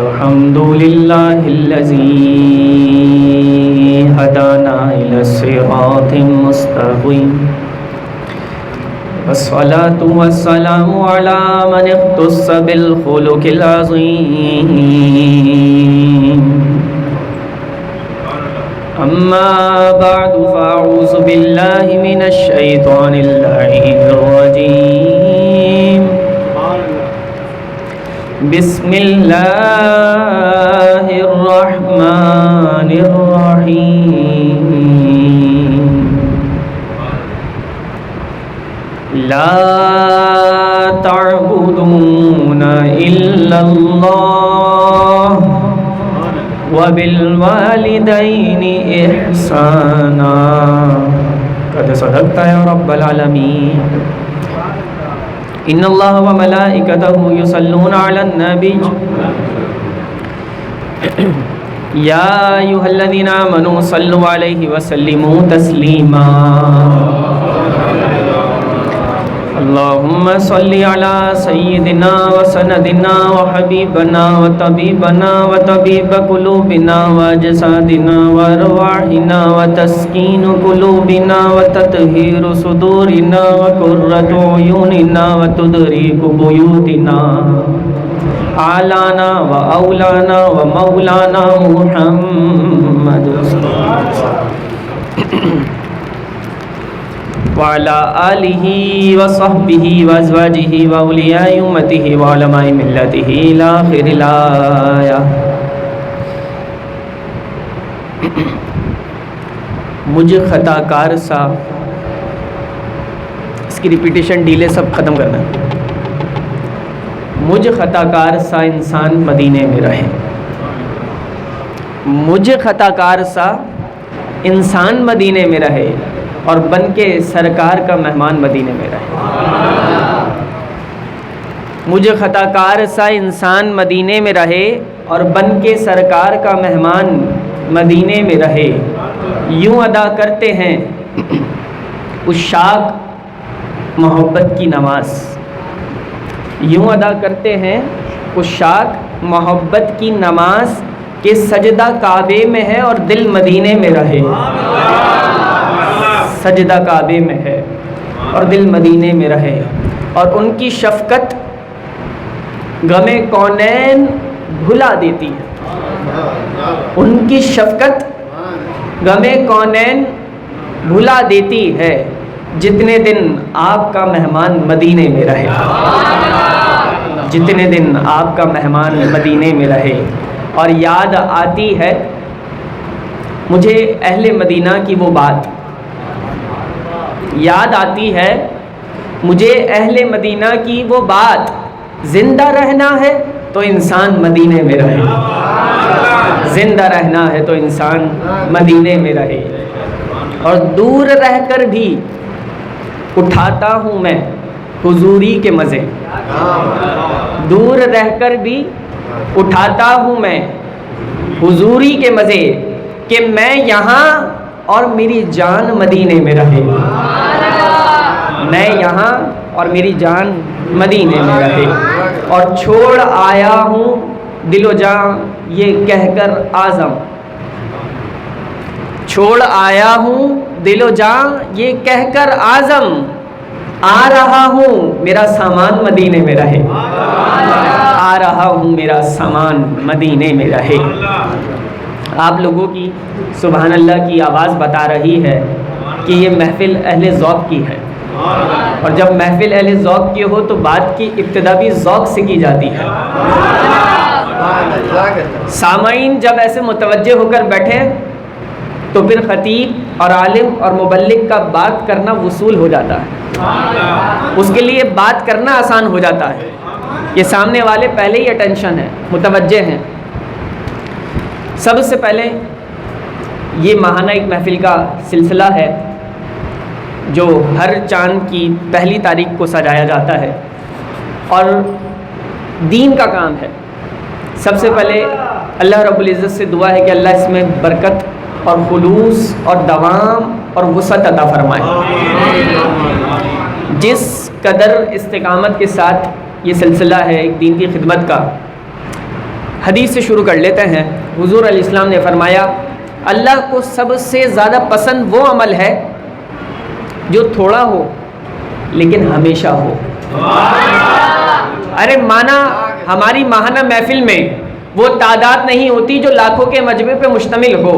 الحمد لله الذي هدانا إلى الصراط المستقيم والصلاة والسلام على من اختص بالخلق العظيم أما بعد فأعوذ بالله من الشيطان اللعين الرجيم بسم الله الرحمن الرحيم لا تعبدون إلا الله وبالوالدين إحسانا قد صدقت يا رب العالمين إن الله وملائكته يصلون على النبي يا أيها الذين آمنوا صلوا عليه وسلموا تسليما اللهم صل على سيدنا وسندنا وحبيبنا وطبيبنا وطبيب قلوبنا وأجسادنا وأرواحنا وتسكين قلوبنا وتطهير صدورنا وقرة عيوننا وتدريك بيوتنا آلانا وأولانا ومولانا محمد وعلى آلہ وصحبہ وازواجہ واولیاء امتہ وعلماء ملتہ الی آخر الآیہ۔ مجھ خطا کار سا، اس کی ریپیٹیشن ڈیلے سب ختم کرنا ہے۔ مجھ خطا کار سا انسان مدینے میں رہے، مجھ خطا کار سا انسان مدینے میں رہے اور بن کے سرکار کا مہمان مدینے میں رہے۔ مجھے خطا کار سا انسان مدینے میں رہے اور بن کے سرکار کا مہمان مدینے میں رہے۔ یوں ادا کرتے ہیں عشاق محبت کی نماز، یوں ادا کرتے ہیں عشاق محبت کی نماز کہ سجدہ کعبے میں ہے اور دل مدینے میں رہے۔ سجدہ کعبے میں ہے اور دل مدینے میں رہے، اور ان کی شفقت غم کونین بھلا دیتی ہے۔ ان کی شفقت غم کونین بھلا دیتی ہے جتنے دن آپ کا مہمان مدینے میں رہے، جتنے دن آپ کا مہمان مدینے میں رہے۔ اور یاد آتی ہے مجھے اہل مدینہ کی وہ بات، یاد آتی ہے مجھے اہل مدینہ کی وہ بات، زندہ رہنا ہے تو انسان مدینے میں رہے، زندہ رہنا ہے تو انسان مدینے میں رہے۔ اور دور رہ کر بھی اٹھاتا ہوں میں حضوری کے مزے، دور رہ کر بھی اٹھاتا ہوں میں حضوری کے مزے کہ میں یہاں اور میری جان مدینے میں رہے، میں یہاں اور میری جان مدینے میں رہے۔ اور چھوڑ آیا ہوں دل و جاں یہ کہہ کر اعظم، چھوڑ آیا ہوں دل و جاں یہ کہہ کر اعظم، آ رہا ہوں میرا سامان مدینے میں رہے، آ رہا ہوں میرا سامان مدینے میں رہے۔ آپ لوگوں کی سبحان اللہ کی آواز بتا رہی ہے کہ یہ محفل اہل ذوق کی ہے، اور جب محفل اہل ذوق کی ہو تو بات کی ابتدا بھی ذوق سے کی جاتی ہے۔ سامعین جب ایسے متوجہ ہو کر بیٹھے تو پھر خطیب اور عالم اور مبلغ کا بات کرنا وصول ہو جاتا ہے، اس کے لیے بات کرنا آسان ہو جاتا ہے۔ یہ سامنے والے پہلے ہی اٹینشن ہے، متوجہ ہیں۔ سب سے پہلے یہ ماہانہ ایک محفل کا سلسلہ ہے جو ہر چاند کی پہلی تاریخ کو سجایا جاتا ہے، اور دین کا کام ہے۔ سب سے پہلے اللہ رب العزت سے دعا ہے کہ اللہ اس میں برکت اور خلوص اور دوام اور وسعت عطا فرمائے۔ جس قدر استقامت کے ساتھ یہ سلسلہ ہے ایک دین کی خدمت کا، حدیث سے شروع کر لیتے ہیں. حضور علیہ السلام نے فرمایا اللہ کو سب سے زیادہ پسند وہ عمل ہے جو تھوڑا ہو لیکن ہمیشہ ہو. ارے مانا ہماری ماہانہ محفل میں وہ تعداد نہیں ہوتی جو لاکھوں کے مجمع پہ مشتمل ہو.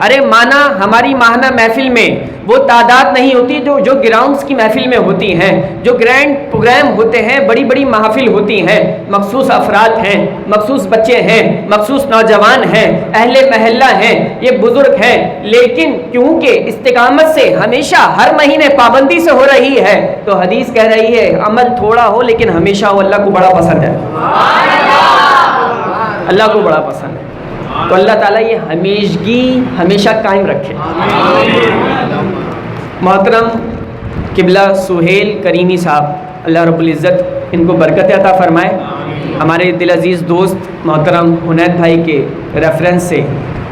ارے مانا ہماری ماہانہ محفل میں وہ تعداد نہیں ہوتی جو گراؤنڈز کی محفل میں ہوتی ہیں, جو گرینڈ پروگرام ہوتے ہیں, بڑی بڑی محافل ہوتی ہیں, مخصوص افراد ہیں, مخصوص بچے ہیں, مخصوص نوجوان ہیں, اہل محلہ ہیں, یہ بزرگ ہیں, لیکن کیونکہ استقامت سے ہمیشہ ہر مہینے پابندی سے ہو رہی ہے تو حدیث کہہ رہی ہے عمل تھوڑا ہو لیکن ہمیشہ ہو, اللہ کو بڑا پسند ہے. اللہ کو بڑا پسند ہے. تو اللہ تعالیٰ یہ ہمیشگی ہمیشہ قائم رکھے. محترم قبلہ سہیل کریمی صاحب, اللہ رب العزت ان کو برکت عطا فرمائے. ہمارے دل عزیز دوست محترم حنید بھائی کے ریفرنس سے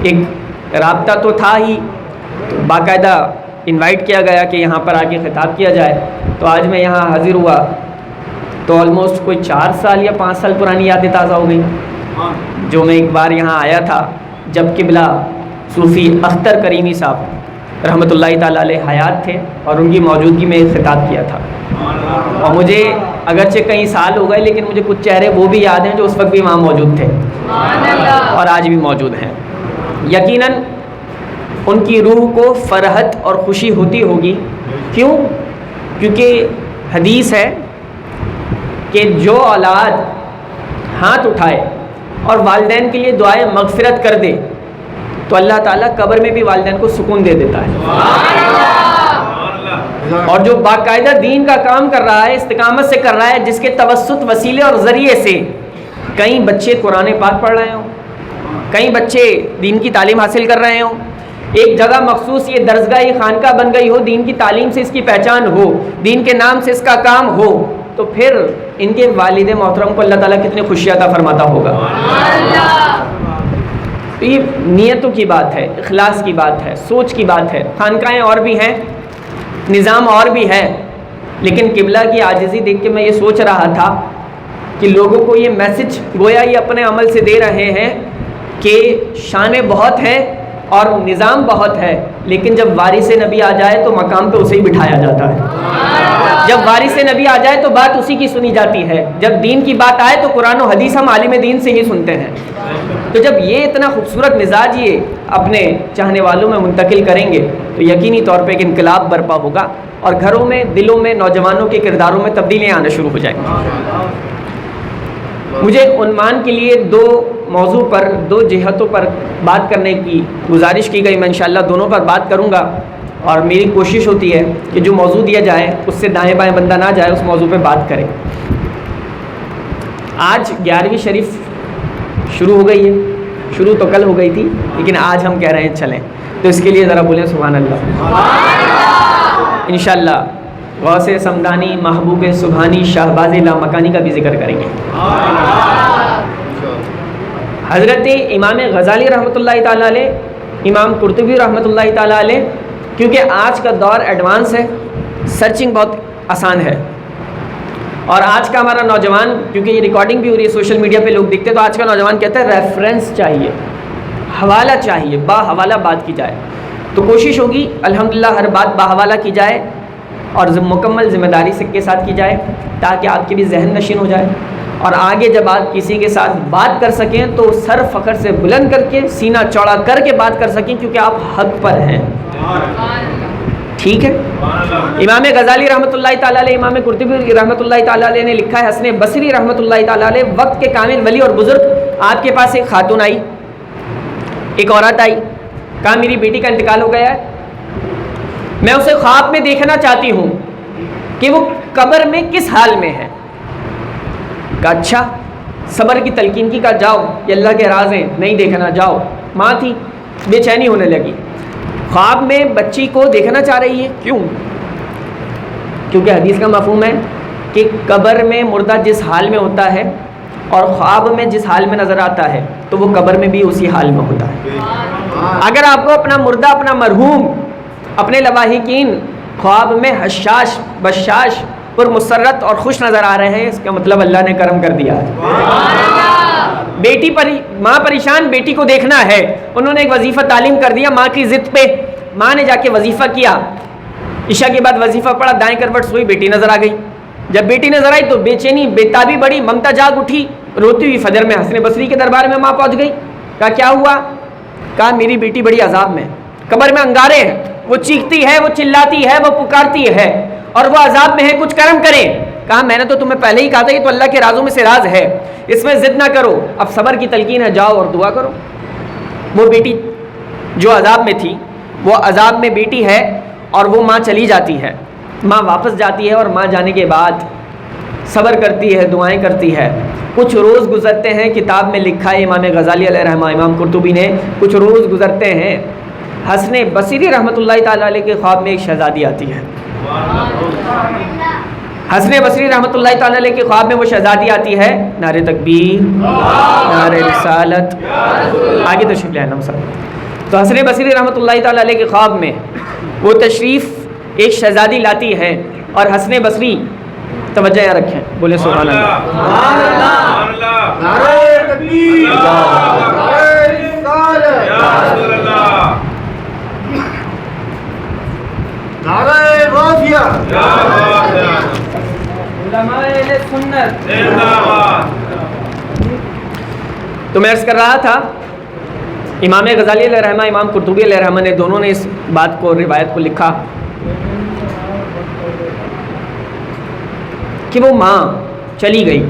ایک رابطہ تو تھا ہی, باقاعدہ انوائٹ کیا گیا کہ یہاں پر آ کے خطاب کیا جائے. تو آج میں یہاں حاضر ہوا تو آلموسٹ کوئی 4 سال یا 5 سال پرانی یادیں تازہ ہو گئی جو میں ایک بار یہاں آیا تھا جب قبلہ صوفی اختر کریمی صاحب رحمۃ اللہ تعالیٰ علیہ حیات تھے اور ان کی موجودگی میں خطاب کیا تھا. اور مجھے اگرچہ کئی سال ہو گئے لیکن مجھے کچھ چہرے وہ بھی یاد ہیں جو اس وقت بھی وہاں موجود تھے اور آج بھی موجود ہیں. یقیناً ان کی روح کو فرحت اور خوشی ہوتی ہوگی. کیوں؟ کیونکہ حدیث ہے کہ جو اولاد ہاتھ اٹھائے اور والدین کے لیے دعائے مغفرت کر دے تو اللہ تعالیٰ قبر میں بھی والدین کو سکون دے دیتا ہے. اور جو باقاعدہ دین کا کام کر رہا ہے, استقامت سے کر رہا ہے, جس کے توسط وسیلے اور ذریعے سے کئی بچے قرآن پاک پڑھ رہے ہوں, کئی بچے دین کی تعلیم حاصل کر رہے ہوں, ایک جگہ مخصوص یہ درسگاہ خانقاہ بن گئی ہو, دین کی تعلیم سے اس کی پہچان ہو, دین کے نام سے اس کا کام ہو, تو پھر ان کے والد محترم کو اللہ تعالیٰ کتنی خوشی عطا فرماتا ہوگا. تو یہ نیتوں کی بات ہے, اخلاص کی بات ہے, سوچ کی بات ہے. خانقاہیں اور بھی ہیں, نظام اور بھی ہے, لیکن قبلہ کی عاجزی دیکھ کے میں یہ سوچ رہا تھا کہ لوگوں کو یہ میسج گویا یہ اپنے عمل سے دے رہے ہیں کہ شانیں بہت ہیں اور نظام بہت ہے, لیکن جب وارث نبی آ جائے تو مقام پہ اسے ہی بٹھایا جاتا ہے. جب وارث نبی آ جائے تو بات اسی کی سنی جاتی ہے. جب دین کی بات آئے تو قرآن و حدیث ہم عالم دین سے ہی سنتے ہیں. تو جب یہ اتنا خوبصورت مزاج یہ اپنے چاہنے والوں میں منتقل کریں گے تو یقینی طور پہ ایک انقلاب برپا ہوگا اور گھروں میں, دلوں میں, نوجوانوں کے کرداروں میں تبدیلیاں آنا شروع ہو جائیں گی. مجھے عنوان کے لیے 2 موضوع پر, 2 جہتوں پر بات کرنے کی گزارش کی گئی. میں انشاءاللہ دونوں پر بات کروں گا اور میری کوشش ہوتی ہے کہ جو موضوع دیا جائے اس سے دائیں بائیں بندہ نہ جائے, اس موضوع پہ بات کریں. آج 11ویں شریف شروع ہو گئی ہے, شروع تو کل ہو گئی تھی لیکن آج ہم کہہ رہے ہیں چلیں, تو اس کے لیے ذرا بولیں سبحان اللہ. انشاءاللہ غوث سمدانی, محبوب سبحانی, شہباز لامکانی کا بھی ذکر کریں گے. حضرت امام غزالی رحمۃ اللہ تعالیٰ علیہ, امام قرطبی رحمۃ اللہ تعالیٰ علیہ, کیونکہ آج کا دور ایڈوانس ہے, سرچنگ بہت آسان ہے, اور آج کا ہمارا نوجوان, کیونکہ یہ ریکارڈنگ بھی ہو رہی ہے, سوشل میڈیا پہ لوگ دیکھتے ہیں, تو آج کا نوجوان کہتا ہے ریفرنس چاہیے, حوالہ چاہیے, باحوالہ بات کی جائے. تو کوشش ہوگی الحمدللہ ہر بات باحوالہ کی جائے اور مکمل ذمہ داری کے ساتھ کی جائے تاکہ آپ کی بھی ذہن نشین ہو جائے, اور آگے جب آپ کسی کے ساتھ بات کر سکیں تو سر فخر سے بلند کر کے, سینہ چوڑا کر کے بات کر سکیں, کیونکہ آپ حق پر ہیں. ٹھیک ہے. امام غزالی رحمۃ اللہ تعالیٰ علیہ, امام قرطبی رحمۃ اللہ تعالیٰ علیہ نے لکھا ہے, حسن بصری رحمۃ اللہ تعالیٰ علیہ, وقت کے کامل ولی اور بزرگ, آپ کے پاس ایک خاتون آئی, ایک عورت آئی, کہا میری بیٹی کا انتقال ہو گیا ہے, میں اسے خواب میں دیکھنا چاہتی ہوں کہ وہ قبر میں کس حال میں ہے. کہا اچھا, صبر کی تلقین کی, کہا جاؤ یہ اللہ کے راز ہیں, نہیں دیکھنا, جاؤ. ماں تھی, بے چینی ہونے لگی, خواب میں بچی کو دیکھنا چاہ رہی ہے. کیوں؟ کیونکہ حدیث کا مفہوم ہے کہ قبر میں مردہ جس حال میں ہوتا ہے اور خواب میں جس حال میں نظر آتا ہے تو وہ قبر میں بھی اسی حال میں ہوتا ہے. اگر آپ کو اپنا مردہ, اپنا مرحوم, اپنے لواحقین خواب میں حشاش, بشاش, پر مسرت اور خوش نظر آ رہے ہیں, اس کا مطلب اللہ نے کرم کر دیا ہے. بیٹی ماں پریشان بیٹی کو دیکھنا ہے، انہوں نے ایک وظیفہ تعلیم کر دیا ماں کی ضد پہ، ماں نے جا کے وظیفہ کیا، عشاء کے بعد وظیفہ پڑھا، دائیں کروٹ سوئی، بیٹی نظر آ گئی۔ جب بیٹی نظر آئی تو بے چینی بےتابی بڑی، ممتا جاگ اٹھی، روتی ہوئی فجر میں حسن بصری کے دربار میں ماں پہنچ گئی۔ کہا کیا ہوا؟ کہا میری بیٹی بڑی عذاب میں، قبر میں انگارے ہیں، وہ چیختی ہے، وہ چلاتی ہے، وہ پکارتی ہے اور وہ عذاب میں ہے، کچھ کرم کریں۔ کہا میں نے تو تمہیں پہلے ہی کہا تھا، یہ تو اللہ کے رازوں میں سے راز ہے، اس میں ضد نہ کرو، اب صبر کی تلقین ہے، جاؤ اور دعا کرو۔ وہ بیٹی جو عذاب میں تھی، وہ عذاب میں بیٹی ہے اور وہ ماں چلی جاتی ہے، ماں واپس جاتی ہے اور ماں جانے کے بعد صبر کرتی ہے، دعائیں کرتی ہے۔ کچھ روز گزرتے ہیں، کتاب میں لکھا ہے امام غزالی علیہ رحمہ، امام قرطبی نے، کچھ روز گزرتے ہیں، حسن بصری رحمۃ اللہ تعالیٰ علیہ کے خواب میں ایک شہزادی آتی ہے۔ حسن بصری رحمۃ اللہ تعالیٰ علیہ کے خواب میں وہ شہزادی آتی ہے، نعرہ تکبیر، نعرہ رسالت، آگے تشریف لے آنا سب۔ تو حسن بصری رحمۃ اللہ تعالیٰ علیہ کے خواب میں وہ تشریف ایک شہزادی لاتی ہے اور حسن بصری، توجہ یہاں رکھیں، بولے سبحان اللہ، نعرہ تکبیر، نعرہ رسالت، نعرہ غوثیہ، علماء اہل سنت۔ تو میں عرض کر رہا تھا، امام غزالی علیہ رحمہ، امام قرطبی علیہ رحمہ نے دونوں نے اس بات کو، روایت کو لکھا کہ وہ ماں چلی گئی،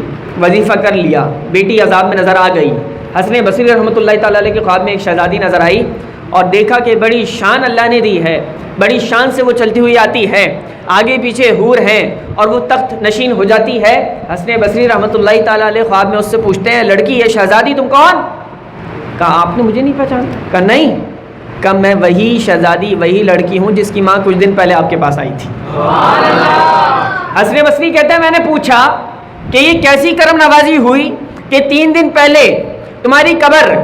وظیفہ کر لیا، بیٹی عذاب میں نظر آ گئی۔ حسن بصری رحمۃ اللہ تعالیٰ علیہ کے خواب میں ایک شہزادی نظر آئی اور دیکھا کہ بڑی شان اللہ نے دی ہے، بڑی شان سے وہ چلتی ہوئی آتی ہے، آگے پیچھے حور ہیں اور وہ تخت نشین ہو جاتی ہے۔ حسن بصری رحمۃ اللہ تعالیٰ علیہ خواب میں اس سے پوچھتے ہیں، لڑکی ہے شہزادی، تم کون؟ کہا آپ نے مجھے نہیں پہچانا؟ کہا نہیں، کہا میں وہی شہزادی، وہی لڑکی ہوں جس کی ماں کچھ دن پہلے آپ کے پاس آئی تھی۔ حسن بصری کہتا ہے میں نے پوچھا کہ یہ کیسی کرم نوازی ہوئی کہ 3 دن پہلے تمہاری قبر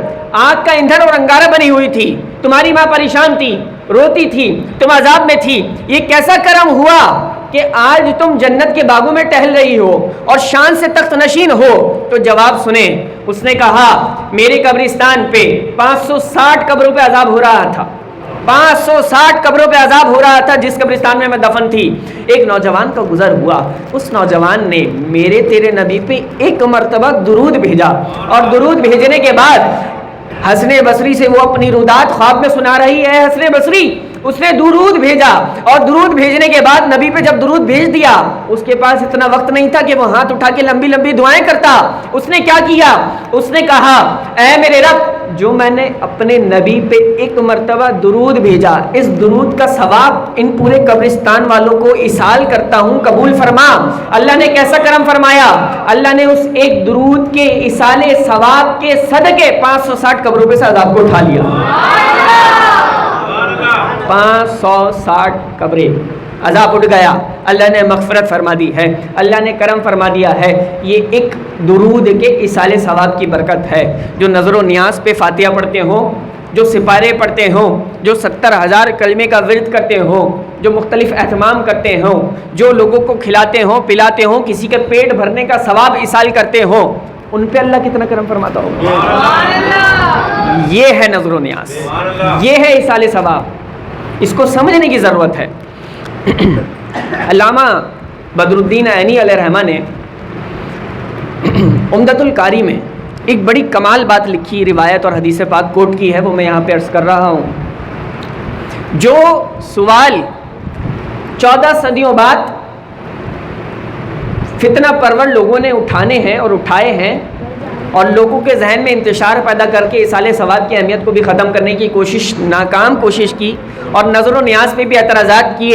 آگ کا ایندھن اور انگارہ بنی ہوئی تھی، تمہاری ماں پریشان تھی، روتی تھی، تم عذاب میں تھی، یہ کیسا کرم ہوا کہ آج تم جنت کے باغوں میں ٹہل رہی ہو اور شان سے تخت نشین ہو؟ تو جواب سنیں، اس نے کہا میرے قبرستان پہ 560 قبروں پہ عذاب ہو رہا تھا، 560 قبروں پہ عذاب ہو رہا تھا جس قبرستان میں دفن تھی۔ ایک نوجوان کا گزر ہوا، اس نوجوان نے میرے تیرے نبی پہ 1 مرتبہ درود بھیجا اور درود بھیجنے کے بعد حسن بصری سے وہ اپنی رودات خواب میں سنا رہی ہے۔ حسن بصری اس نے درود بھیجا اور درود بھیجنے کے بعد نبی پہ جب درود بھیج دیا، اس کے پاس اتنا وقت نہیں تھا کہ وہ ہاتھ اٹھا کے لمبی لمبی دعائیں کرتا۔ اس نے کیا کیا؟ اس نے کہا اے میرے رب، جو میں نے اپنے نبی پہ 1 مرتبہ درود بھیجا، اس درود کا ثواب ان پورے قبرستان والوں کو ایصال کرتا ہوں، قبول فرما۔ اللہ نے کیسا کرم فرمایا، اللہ نے اس ایک درود کے ایصال ثواب کے صدقے 560 قبروں پہ سے عذاب کو اٹھا لیا۔ 560 قبریں عذاب اٹھ گیا، اللہ نے مغفرت فرما دی ہے، اللہ نے کرم فرما دیا ہے۔ یہ ایک درود کے ایصال ثواب کی برکت ہے۔ جو نظر و نیاز پہ فاتحہ پڑھتے ہوں، جو سپارے پڑھتے ہوں، جو 70,000 کلمے کا ورد کرتے ہوں، جو مختلف اہتمام کرتے ہوں، جو لوگوں کو کھلاتے ہوں، پلاتے ہوں، کسی کے پیٹ بھرنے کا ثواب ایصال کرتے ہوں، ان پہ اللہ کتنا کرم فرماتا ہوگا۔ یہ ہے نظر و نیاز، یہ ہے ایصال ثواب، اس کو سمجھنے کی ضرورت ہے۔ علامہ بدر الدین عینی علیہ رحمہ نے عمدۃ القاری میں ایک بڑی کمال بات لکھی، روایت اور حدیث پاک کوٹ کی ہے، وہ میں یہاں پہ عرض کر رہا ہوں۔ جو سوال 14 صدیوں بعد فتنہ پرور لوگوں نے اٹھانے ہیں اور اٹھائے ہیں اور لوگوں کے ذہن میں انتشار پیدا کر کے ایصال ثواب کی اہمیت کو بھی ختم کرنے کی کوشش، ناکام کوشش کی اور نظر و نیاز پہ بھی اعتراضات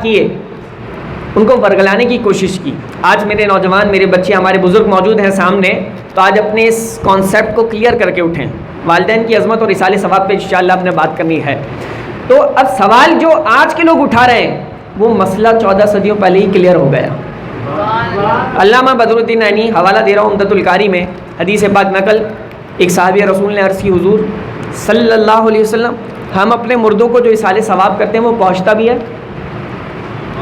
کیے، ان کو ورگلانے کی کوشش کی۔ آج میرے نوجوان، میرے بچے، ہمارے بزرگ موجود ہیں سامنے، تو آج اپنے اس کانسیپٹ کو کلیئر کر کے اٹھیں۔ والدین کی عظمت اور ایصال ثواب پہ انشاءاللہ اپنے بات کرنی ہے۔ تو اب سوال جو آج کے لوگ اٹھا رہے ہیں، وہ مسئلہ 14 صدیوں پہلے ہی کلیئر ہو گیا۔ علامہ بدر الدین عینی، حوالہ دے رہا ہوں عمدۃ القاری میں، حدیث پاک نقل، ایک صحابی رسول نے عرض کی حضور صلی اللہ علیہ وسلم، ہم اپنے مردوں کو جو ایصال ثواب کرتے ہیں وہ پہنچتا بھی ہے؟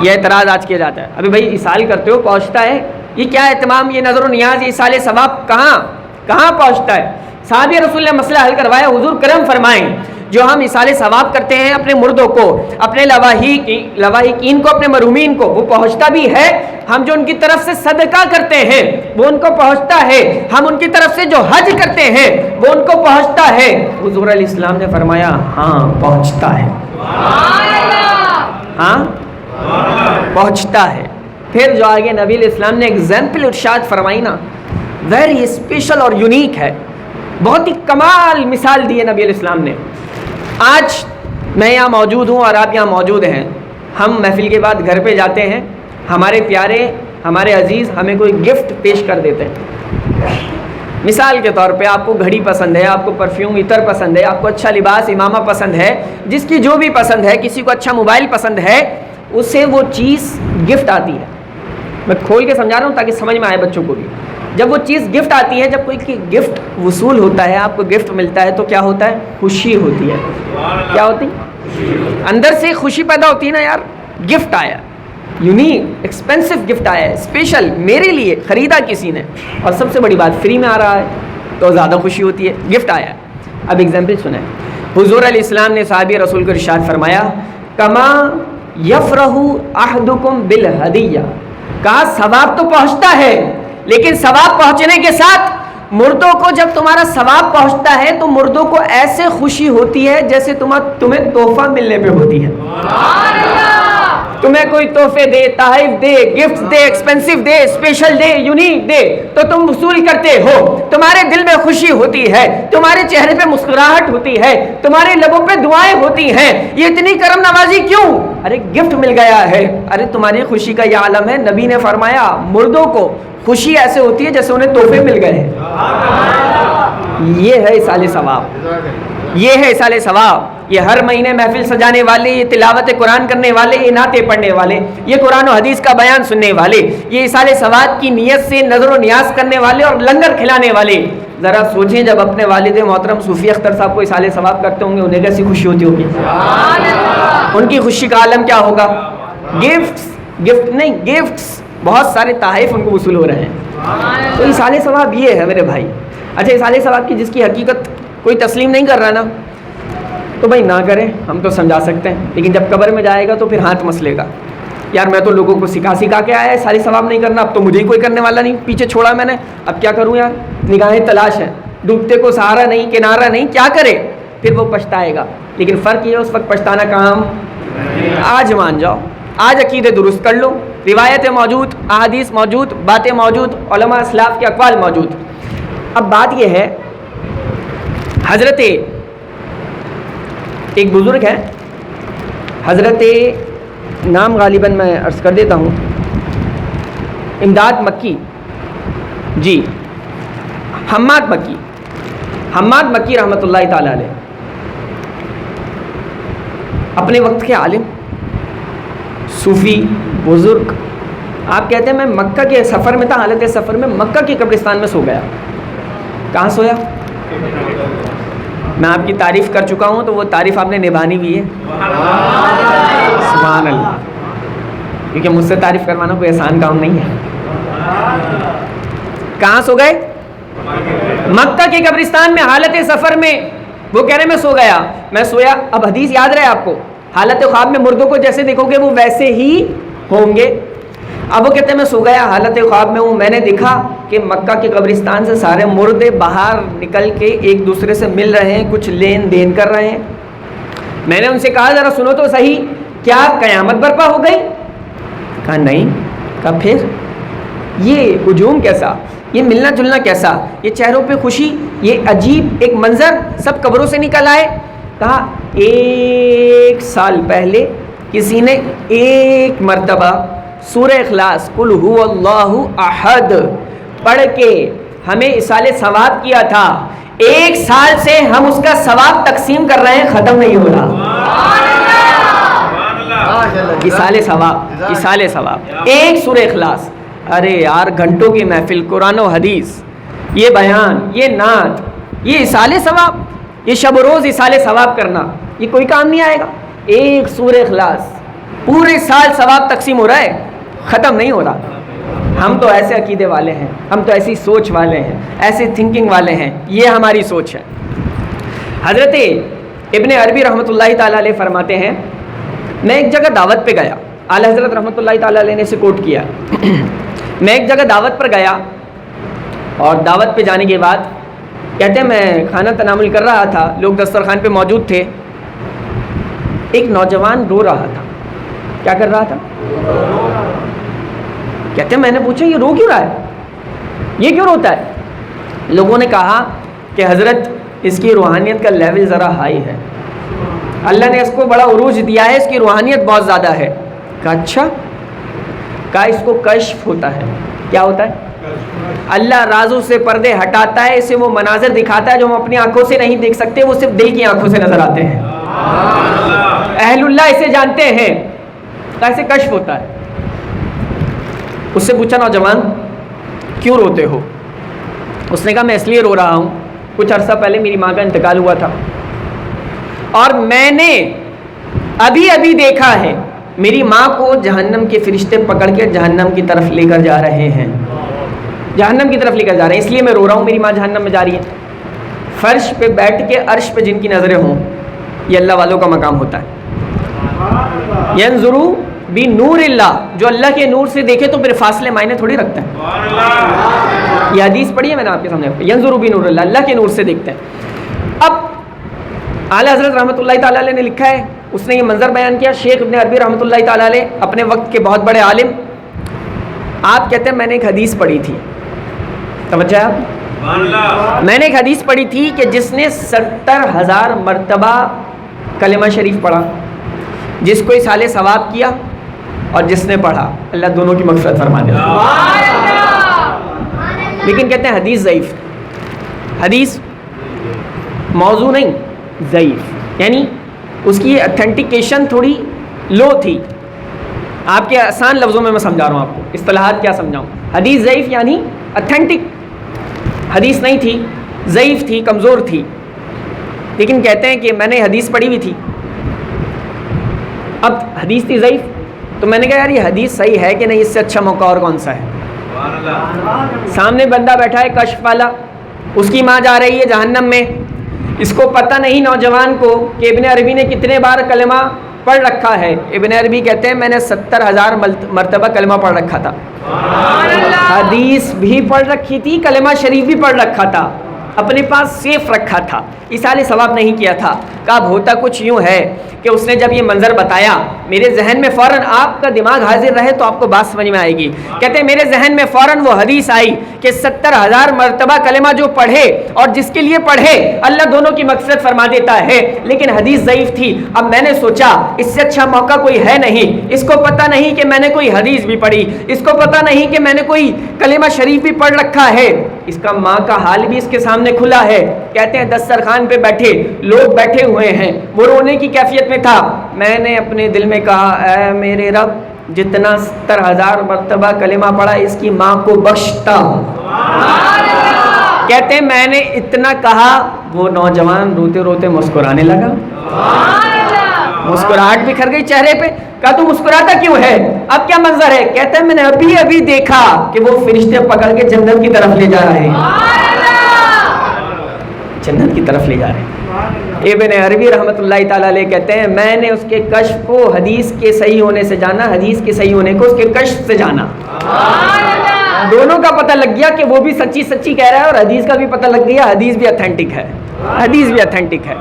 یہ اعتراض آج کیا جاتا ہے، ابھی بھائی ایصال کرتے ہو، پہنچتا ہے؟ یہ کیا اہتمام، یہ نظر و نیاز، یہ ایصال ثواب کہاں پہنچتا ہے؟ صحابی رسول نے مسئلہ حل کروایا، حضور کرم فرمائیں جو ہم ایصال ثواب کرتے ہیں اپنے مردوں کو، اپنے لواحقین کو، اپنے مرحومین کو، وہ پہنچتا بھی ہے. ہم جو ان کی طرف سے صدقہ کرتے ہیں وہ ان کو پہنچتا ہے. ہم ان کی طرف سے جو حج کرتے ہیں وہ ان کو پہنچتا ہے. حضور علیہ السلام نے فرمایا ہاں پہنچتا ہے، ہاں پہنچتا ہے. پھر جو آگے نبی علیہ السلام نے ایگزامپل ارشاد فرمائی نا، ویری اسپیشل اور یونیک ہے، بہت ہی کمال مثال دی ہے نبی علیہ السلام نے. آج میں یہاں موجود ہوں اور آپ یہاں موجود ہیں، ہم محفل کے بعد گھر پہ جاتے ہیں، ہمارے پیارے، ہمارے عزیز ہمیں کوئی گفٹ پیش کر دیتے ہیں. مثال کے طور پہ آپ کو گھڑی پسند ہے، آپ کو پرفیوم عطر پسند ہے، آپ کو اچھا لباس امامہ پسند ہے، جس کی جو بھی پسند ہے، کسی کو اچھا موبائل پسند ہے، اسے وہ چیز گفٹ آتی ہے. میں کھول کے سمجھا رہا ہوں تاکہ سمجھ میں آئے بچوں کو بھی. جب وہ چیز گفٹ آتی ہے، جب کوئی کی گفٹ وصول ہوتا ہے، آپ کو گفٹ ملتا ہے تو کیا ہوتا ہے؟ خوشی ہوتی ہے. کیا ہوتی؟ اندر سے خوشی پیدا ہوتی ہے نا، یار گفٹ آیا، یونیک ایکسپینسو گفٹ آیا ہے، اسپیشل میرے لیے خریدا کسی نے، اور سب سے بڑی بات فری میں آ رہا ہے تو زیادہ خوشی ہوتی ہے. گفٹ آیا. اب ایگزامپل سنیں. حضور علیہ السلام نے صحابی رسول کو ارشاد فرمایا، کما یفرح احدکم بالہدیہ، کہا ثواب تو پہنچتا ہے، لیکن ثواب پہنچنے کے ساتھ مردوں کو جب تمہارا ثواب پہنچتا ہے تو مردوں کو ایسے خوشی ہوتی ہے جیسے تمہیں تحفہ ملنے پہ ہوتی ہے. تمہیں کوئی تحفے دے، تحائف دے، gift they, expensive they, special they, unique they تو تم وصول کرتے ہو. تمہارے دل میں خوشی ہوتی ہے، تمہارے چہرے پہ مسکراہٹ ہوتی ہے، تمہارے لبوں پہ دعائیں ہوتی ہیں. یہ اتنی کرم نوازی کیوں؟ ارے گفٹ مل گیا ہے. ارے تمہاری خوشی کا یہ عالم ہے. نبی نے فرمایا مردوں کو خوشی ایسے ہوتی ہے جیسے انہیں تحفے مل گئے ہیں. یہ ہے ایصال ثواب، یہ ہے ایصال ثواب. یہ ہر مہینے محفل سجانے والے، یہ تلاوت قرآن کرنے والے، یہ نعتیں پڑھنے والے، یہ قرآن و حدیث کا بیان سننے والے، یہ ایصال ثواب کی نیت سے نظر و نیاز کرنے والے اور لنگر کھلانے والے. ذرا سوچیں جب اپنے والد محترم صوفی اختر صاحب کو ایصال ثواب کرتے ہوں گے انہیں کیسی خوشی ہوتی ہوگی؟ ان کی خوشی کا عالم کیا ہوگا؟ گفٹ نہیں، گفٹس، بہت سارے تحائف ان کو وصول ہو رہے ہیں. تو ایصال ثواب یہ ہے میرے بھائی. اچھا ایصال ثواب کی جس کی حقیقت کوئی تسلیم نہیں کر رہا نا، تو بھائی نہ کریں، ہم تو سمجھا سکتے ہیں، لیکن جب قبر میں جائے گا تو پھر ہاتھ مسلے گا. یار میں تو لوگوں کو سکھا کے آیا ہے ایصال ثواب نہیں کرنا، اب تو مجھے ہی کوئی کرنے والا نہیں، پیچھے چھوڑا میں نے، اب کیا کروں یار؟ نگاہیں تلاش ہے، ڈوبتے کو سہارا نہیں، کنارہ نہیں، کیا کرے؟ پھر وہ پچھتائے گا. لیکن فرق یہ ہے اس وقت پچھتانا کام. آج مان جاؤ، آج عقیدے درست کر لو، روایتیں موجود، احادیث موجود، باتیں موجود، علماء اسلاف کے اقوال موجود. اب بات یہ ہے، حضرت ایک بزرگ ہے، حضرت نام غالباً میں عرض کر دیتا ہوں، امداد مکی، جی حماد مکی رحمۃ اللہ تعالی علیہ، اپنے وقت کے عالم، صوفی، بزرگ. آپ کہتے ہیں میں مکہ کے سفر میں تھا، حالت سفر میں مکہ کے قبرستان میں سو گیا. کہاں سویا؟ میں آپ کی تعریف کر چکا ہوں تو وہ تعریف آپ نے نبھانی بھی ہے. سبحان اللہ. کیونکہ مجھ سے تعریف کروانا کوئی آسان کام نہیں ہے. کہاں سو گئے؟ مکہ کے قبرستان میں حالت سفر میں. وہ کہہ رہے میں سو گیا، میں سویا. اب حدیث یاد رہے آپ کو، حالت خواب میں مردوں کو جیسے دیکھو گے وہ ویسے ہی ہوں گے. اب وہ کہتے ہیں میں سو گیا، حالت خواب میں ہوں، میں نے دیکھا کہ مکہ کے قبرستان سے سارے مردے باہر نکل کے ایک دوسرے سے مل رہے ہیں، کچھ لین دین کر رہے ہیں. میں نے ان سے کہا ذرا سنو تو صحیح، کیا قیامت برپا ہو گئی؟ کہا نہیں. کہا پھر یہ ہجوم کیسا، یہ ملنا جلنا کیسا، یہ چہروں پہ خوشی، یہ عجیب ایک منظر، سب قبروں سے نکل آئے. کہا 1 سال پہلے کسی نے 1 مرتبہ سورہ اخلاص قل هو اللہ احد پڑھ کے ہمیں ایصال ثواب کیا تھا. 1 سال سے ہم اس کا ثواب تقسیم کر رہے ہیں، ختم نہیں ہو رہا. ایصال ثواب 1 سورہ اخلاص. ارے یار گھنٹوں کی محفل، قرآن و حدیث، یہ بیان، یہ نعت، یہ ایصال ثواب، یہ شب و روز ایصال ثواب کرنا، یہ کوئی کام نہیں آئے گا. 1 سورہ اخلاص پورے سال ثواب تقسیم ہو رہا ہے، ختم نہیں ہو رہا. ہم تو ایسے عقیدے والے ہیں، ہم تو ایسی سوچ والے ہیں، ایسی تھنکنگ والے ہیں، یہ ہماری سوچ ہے۔ حضرت ابن عربی رحمۃ اللہ تعالیٰ علیہ فرماتے ہیں، میں ایک جگہ دعوت پہ گیا، اعلیٰ حضرت رحمۃ اللہ تعالیٰ علیہ نے اسے کوٹ کیا، میں ایک جگہ دعوت پر گیا اور دعوت پہ جانے کے بعد کہتے ہیں میں کھانا تناول کر رہا تھا، لوگ دسترخوان پہ موجود تھے، ایک نوجوان رو رہا تھا۔ کیا کر رہا تھا؟ کہتے ہیں میں نے پوچھا یہ رو کیوں رہا ہے، یہ کیوں روتا ہے؟ لوگوں نے کہا کہ حضرت اس کی روحانیت کا لیول ذرا ہائی ہے، اللہ نے اس کو بڑا عروج دیا ہے، اس کی روحانیت بہت زیادہ ہے۔ کہا اچھا؟ کہا اس کو کشف ہوتا ہے۔ کیا ہوتا ہے؟ اللہ رازوں سے پردے ہٹاتا ہے، اسے وہ مناظر دکھاتا ہے جو ہم اپنی آنکھوں سے نہیں دیکھ سکتے، وہ صرف دل کی آنکھوں سے نظر آتے ہیں۔ اہل اللہ اسے جانتے ہیں، کیسے کشف ہوتا ہے۔ اس سے پوچھا نوجوان کیوں روتے ہو؟ اس نے کہا میں اس لیے رو رہا ہوں، کچھ عرصہ پہلے میری ماں کا انتقال ہوا تھا اور میں نے ابھی دیکھا ہے میری ماں کو جہنم کے فرشتے پکڑ کے جہنم کی طرف لے کر جا رہے ہیں، جہنم کی طرف لے کر جا رہے ہیں، اس لیے میں رو رہا ہوں، میری ماں جہنم میں جا رہی ہے۔ فرش پہ بیٹھ کے عرش پہ جن کی نظریں ہوں، یہ اللہ والوں کا مقام ہوتا ہے۔ ینظرو بنور اللہ، جو اللہ کے نور سے دیکھے تو پھر فاصلے معنی تھوڑی رکھتا ہے۔ یہ حدیث پڑھی ہے میں نے آپ کے سامنے، ینظرو بنور اللہ، اللہ کے نور سے دیکھتے ہیں۔ اب اعلیٰ حضرت رحمۃ اللہ تعالیٰ علیہ نے لکھا ہے، اس نے یہ منظر بیان کیا، شیخ ابن عربی رحمۃ اللہ تعالیٰ علیہ اپنے وقت کے بہت بڑے عالم، آپ کہتے ہیں میں نے ایک حدیث پڑھی تھی، توجہ ہے آپ، میں نے ایک حدیث پڑھی تھی کہ جس نے 70,000 مرتبہ کلمہ شریف پڑھا، جس کو اصالہ ثواب کیا اور جس نے پڑھا، اللہ دونوں کی مغفرت فرما دے۔ لیکن کہتے ہیں حدیث ضعیف، حدیث موضوع نہیں، ضعیف، یعنی اس کی اتھینٹیکیشن تھوڑی لو تھی۔ آپ کے آسان لفظوں میں سمجھا رہا ہوں آپ کو، اصطلاحات کیا سمجھاؤں۔ حدیث ضعیف یعنی اتھینٹک حدیث نہیں تھی، ضعیف تھی، کمزور تھی، لیکن کہتے ہیں کہ میں نے حدیث پڑھی ہوئی تھی، اب حدیث تھی ضعیف، تو میں نے کہا یار یہ حدیث صحیح ہے کہ نہیں، اس سے اچھا موقع اور کون سا ہے۔ سامنے بندہ بیٹھا ہے کشف والا، اس کی ماں جا رہی ہے جہنم میں، اس کو پتہ نہیں نوجوان کو کہ ابن عربی نے کتنے بار کلمہ پڑھ رکھا ہے۔ ابن عربی کہتے ہیں میں نے 70,000 مرتبہ کلمہ پڑھ رکھا تھا، حدیث بھی پڑھ رکھی تھی، کلمہ شریف بھی پڑھ رکھا تھا، اپنے پاس سیف رکھا تھا، اصالہ ثواب نہیں کیا تھا۔ کہ اب ہوتا کچھ یوں ہے کہ اس نے جب یہ منظر بتایا میرے ذہن میں فوراً، آپ کا دماغ حاضر رہے تو آپ کو بات سمجھ میں آئے گی، کہتے ہیں میرے ذہن میں فوراً وہ حدیث آئی کہ 70,000 مرتبہ کلمہ جو پڑھے اور جس کے لیے پڑھے اللہ دونوں کی مغفرت فرما دیتا ہے، لیکن حدیث ضعیف تھی۔ اب میں نے سوچا اس سے اچھا موقع کوئی ہے نہیں، اس کو پتہ نہیں کہ میں نے کوئی حدیث بھی پڑھی، اس کو پتہ نہیں کہ میں نے کوئی کلمہ شریف بھی پڑھ رکھا ہے، اس کا ماں کا حال بھی اس کے سامنے کھلا ہے۔ کہتے ہیں دسترخوان پہ بیٹھے لوگ بیٹھے ہوئے ہیں، وہ رونے کی کیفیت میں تھا، میں نے اپنے دل میں کہا اے میرے رب، جتنا 70,000 مرتبہ کلمہ پڑھا اس کی ماں کو بخشتا ہوں۔ کہتے ہیں میں نے اتنا کہا، وہ نوجوان روتے روتے مسکرانے لگا، مسکراہٹ بکھر گئی چہرے پہ۔ کہا تو مسکراتا کیوں ہے؟ اب کیا منظر ہے؟ کہتے ہیں میں نے ابھی دیکھا کہ وہ فرشتے پکڑ کے جنت کی طرف لے جا رہے ہیں، جنت کی طرف لے جا رہے ہیں۔ ابن عربی رحمۃ اللہ تعالیٰ علیہ کہتے ہیں میں نے اس کے کشف کو حدیث کے صحیح ہونے سے جانا، حدیث کے صحیح ہونے کو اس کے کشف سے جانا، دونوں کا پتہ لگ گیا کہ وہ بھی سچی سچی کہہ رہا ہے اور حدیث کا بھی پتہ لگ گیا، حدیث بھی اتھینٹک ہے، حدیث بھی اتھینٹک ہے۔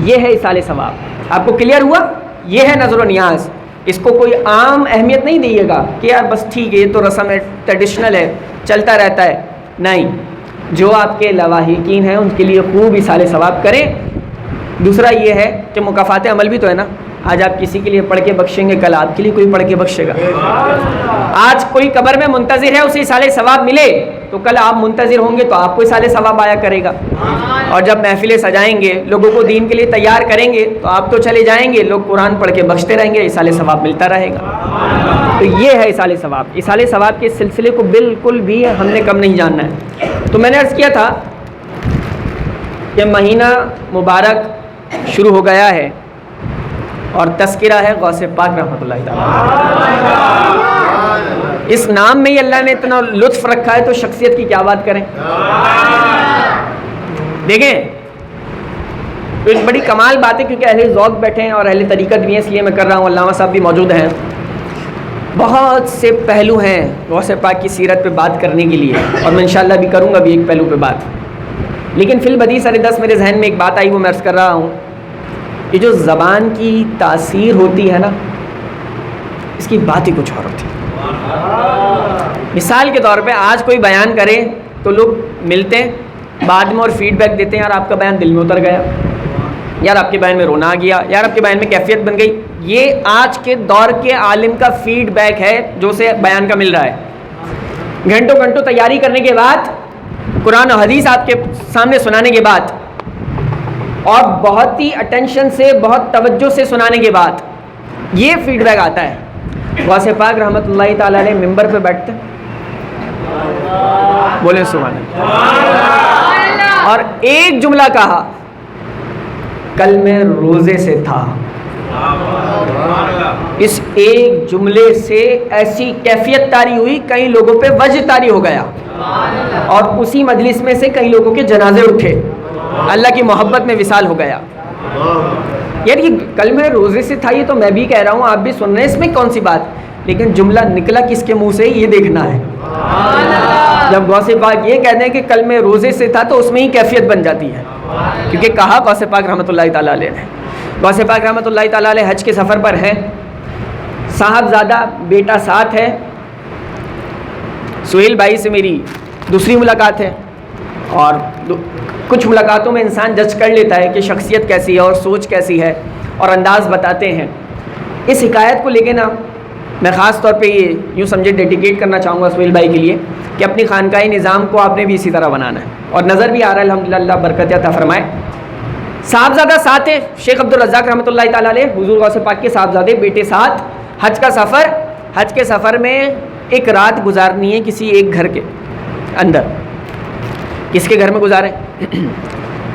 یہ ہے اصالہ ثواب۔ آپ کو کلیئر ہوا؟ یہ ہے نظر و نیاز۔ اس کو کوئی عام اہمیت نہیں دیئے گا کہ یار بس ٹھیک ہے یہ تو رسم ہے، ٹریڈیشنل ہے، چلتا رہتا ہے، نہیں، جو آپ کے لواحقین ہیں ان کے لیے خوب اصالہ ثواب کریں۔ دوسرا یہ ہے کہ مکافات عمل بھی تو ہے نا، آج آپ کسی کے لیے پڑھ کے بخشیں گے، کل آپ کے لیے کوئی پڑھ کے بخشے گا۔ آج کوئی قبر میں منتظر ہے اسے اصالہ ثواب ملے تو کل آپ منتظر ہوں گے تو آپ کو اصالہ ثواب آیا کرے گا۔ اور جب محفلیں سجائیں گے، لوگوں کو دین کے لیے تیار کریں گے تو آپ تو چلے جائیں گے، لوگ قرآن پڑھ کے بخشتے رہیں گے، اصالہ ثواب ملتا رہے گا۔ تو یہ ہے اصالہ ثواب۔ اصالہ ثواب کے سلسلے کو بالکل بھی ہم نے کم نہیں جاننا ہے۔ تو میں نے عرض کیا تھا کہ مہینہ مبارک شروع ہو گیا ہے اور تذکرہ ہے غوث پاک رحمۃ اللہ تعالیٰ۔ اس نام میں ہی اللہ نے اتنا لطف رکھا ہے تو شخصیت کی کیا بات کریں. دیکھیں تو ایک بڑی کمال بات ہے, کیونکہ اہل ذوق بیٹھے ہیں اور اہل طریقت بھی ہیں, اس لیے میں کر رہا ہوں. علامہ صاحب بھی موجود ہیں. بہت سے پہلو ہیں غوث پاک کی سیرت پہ بات کرنے کے لیے, اور میں انشاءاللہ بھی کروں گا بھی ایک پہلو پہ بات. لیکن فی البدیہہ سر دست میرے ذہن میں ایک بات آئی, وہ میں عرض کر رہا ہوں. یہ جو زبان کی تاثیر ہوتی ہے نا, اس کی بات ہی کچھ اور ہوتی ہے. مثال کے طور پہ آج کوئی بیان کرے تو لوگ ملتے ہیں بعد میں اور فیڈ بیک دیتے ہیں, یار آپ کا بیان دل میں اتر گیا, یار آپ کے بیان میں رونا آ گیا, یار آپ کے بیان میں کیفیت بن گئی. یہ آج کے دور کے عالم کا فیڈ بیک ہے جو اسے بیان کا مل رہا ہے. گھنٹوں گھنٹوں تیاری کرنے کے بعد, قرآن و حدیث آپ کے سامنے سنانے کے بعد, اور بہت ہی اٹینشن سے, بہت توجہ سے سنانے کے بعد یہ فیڈ بیک آتا ہے. غوث پاک رحمۃ اللہ تعالیٰ علیہ ممبر پہ بیٹھتے, بولے سبحان اللہ, اور ایک جملہ کہا, کل میں روزے سے تھا. اس ایک جملے سے ایسی کیفیت طاری ہوئی, کئی لوگوں پہ وجہ طاری ہو گیا, اور اسی مجلس میں سے کئی لوگوں کے جنازے اٹھے, اللہ کی محبت میں وصال ہو گیا. یار یہ کل میں روزے سے تھا, یہ تو میں بھی کہہ رہا ہوں, آپ بھی سن رہے ہیں, اس میں کون سی بات, لیکن جملہ نکلا کس کے منہ سے یہ دیکھنا ہے. جب غوث پاک یہ کہتے ہیں کہ کل میں روزے سے تھا, تو اس میں ہی کیفیت بن جاتی ہے, کیونکہ کہا غوث پاک رحمۃ اللہ تعالیٰ علیہ نے. غوث پاک رحمۃ اللہ تعالیٰ علیہ حج کے سفر پر ہیں, صاحبزادہ بیٹا ساتھ ہے. سہیل بھائی سے میری دوسری ملاقات ہے, اور کچھ ملاقاتوں میں انسان جج کر لیتا ہے کہ شخصیت کیسی ہے اور سوچ کیسی ہے, اور انداز بتاتے ہیں. اس حکایت کو لے کے نا میں خاص طور پہ یہ یوں سمجھے ڈیڈیکیٹ کرنا چاہوں گا سہیل بھائی کے لیے, کہ اپنی خانقاہی نظام کو آپ نے بھی اسی طرح بنانا ہے, اور نظر بھی آ رہا ہے الحمدللہ, اللہ برکت عطا فرمائے. صاحبزادہ ساتھ ہے, شیخ عبد الرزاق رحمۃ اللہ تعالیٰ علیہ, حضور غوث پاک کے صاحبزادے بیٹے ساتھ. حج کا سفر, حج کے سفر میں ایک رات گزارنی ہے کسی ایک گھر کے اندر. کس کے گھر میں گزارے؟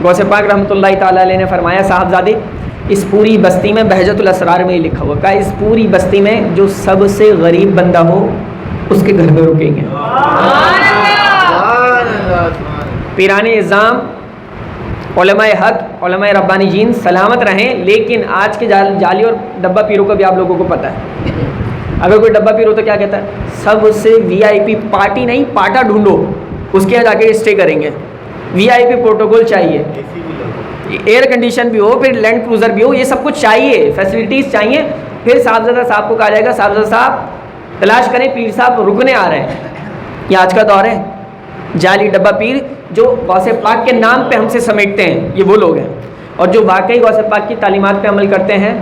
غوث پاک رحمۃ اللہ تعالیٰ علیہ نے فرمایا, صاحبزادے اس پوری بستی میں بہجت الاسرار میں یہ لکھا ہوا, کہا اس پوری بستی میں جو سب سے غریب بندہ ہو اس کے گھر میں رکیں گے. پیران اعظام, علماء حق, علماء ربانی جین سلامت رہیں, لیکن آج کے جعلی اور ڈبہ پیروں کا بھی آپ لوگوں کو پتہ ہے. اگر کوئی ڈبہ پیر ہو تو کیا کہتا ہے, سب سے وی آئی پی, پارٹی نہیں پاٹا ڈھونڈو, اس کے یہاں جا کے اسٹے کریں گے, وی آئی پی پروٹوکول چاہیے, ایئر کنڈیشن بھی ہو, پھر لینڈ کروزر بھی ہو, یہ سب کچھ چاہیے, فیسلٹیز چاہیے. پھر صاحبزادہ صاحب کو کہا جائے گا, صاحبزادہ صاحب تلاش کریں, پیر صاحب رکنے آ رہے ہیں. یہ آج کا دور ہے, جعلی ڈبہ پیر جو غوث پاک کے نام پہ ہم سے سمیٹتے ہیں, یہ وہ لوگ ہیں. اور جو واقعی غوث پاک کی تعلیمات پہ عمل کرتے ہیں,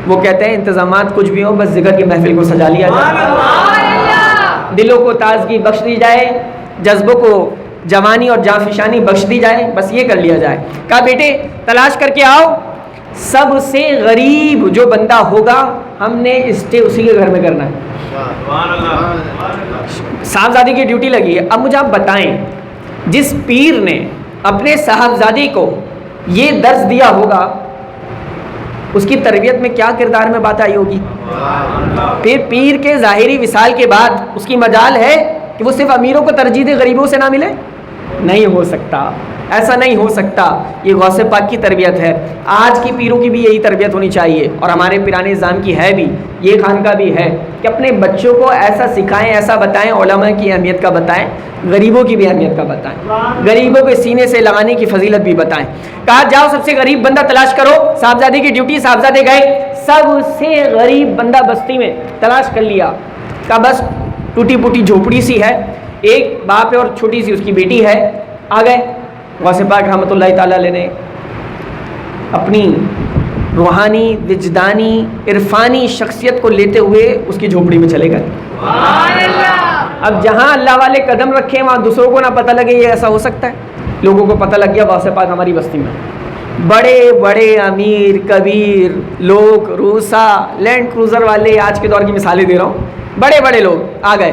وہ کہتے ہیں انتظامات کچھ بھی ہو, بس ذکر کی محفل کو سجا لیا جائے, دلوں کو تازگی بخش دی جائے, جذبوں کو جوانی اور جانفشانی بخش دی جائے, بس یہ کر لیا جائے. کہا بیٹے تلاش کر کے آؤ, سب سے غریب جو بندہ ہوگا ہم نے اسٹے اسی کے گھر میں کرنا ہے. صاحبزادی کی ڈیوٹی لگی ہے. اب مجھے آپ بتائیں, جس پیر نے اپنے صاحبزادی کو یہ درس دیا ہوگا, اس کی تربیت میں کیا کردار میں بات آئی ہوگی. پھر پیر کے ظاہری وصال کے بعد اس کی مجال ہے کہ وہ صرف امیروں کو ترجیح دے, غریبوں سے نہ ملے؟ نہیں ہو سکتا, ایسا نہیں ہو سکتا. یہ غوث پاک کی تربیت ہے. آج کی پیروں کی بھی یہی تربیت ہونی چاہیے, اور ہمارے پیرانے نظام کی ہے بھی, یہ خانقاہ بھی ہے, کہ اپنے بچوں کو ایسا سکھائیں, ایسا بتائیں, علماء کی اہمیت کا بتائیں, غریبوں کی بھی اہمیت کا بتائیں, غریبوں کے سینے سے لگانے کی فضیلت بھی بتائیں. کہا جاؤ سب سے غریب بندہ تلاش کرو. صاحبزادے کی ڈیوٹی, صاحبزادے گئے, سب سے غریب بندہ بستی میں تلاش کر لیا. کہا بس ٹوٹی پوٹی جھوپڑی سی ہے, ایک باپ ہے اور چھوٹی سی اس کی بیٹی ہے. آ گئے. غوث پاک رحمۃ اللہ تعالیٰ علیہ نے اپنی روحانی, وجدانی, عرفانی شخصیت کو لیتے ہوئے اس کی جھوپڑی میں چلے گئے. اب جہاں اللہ والے قدم رکھے وہاں دوسروں کو نہ پتہ لگے, یہ ایسا ہو سکتا ہے؟ لوگوں کو پتہ لگ گیا غوث پاک ہماری بستی میں. بڑے بڑے امیر کبیر لوگ, روسا, لینڈ کروزر والے, آج کے دور کی مثالیں دے رہا ہوں, بڑے بڑے لوگ آ گئے.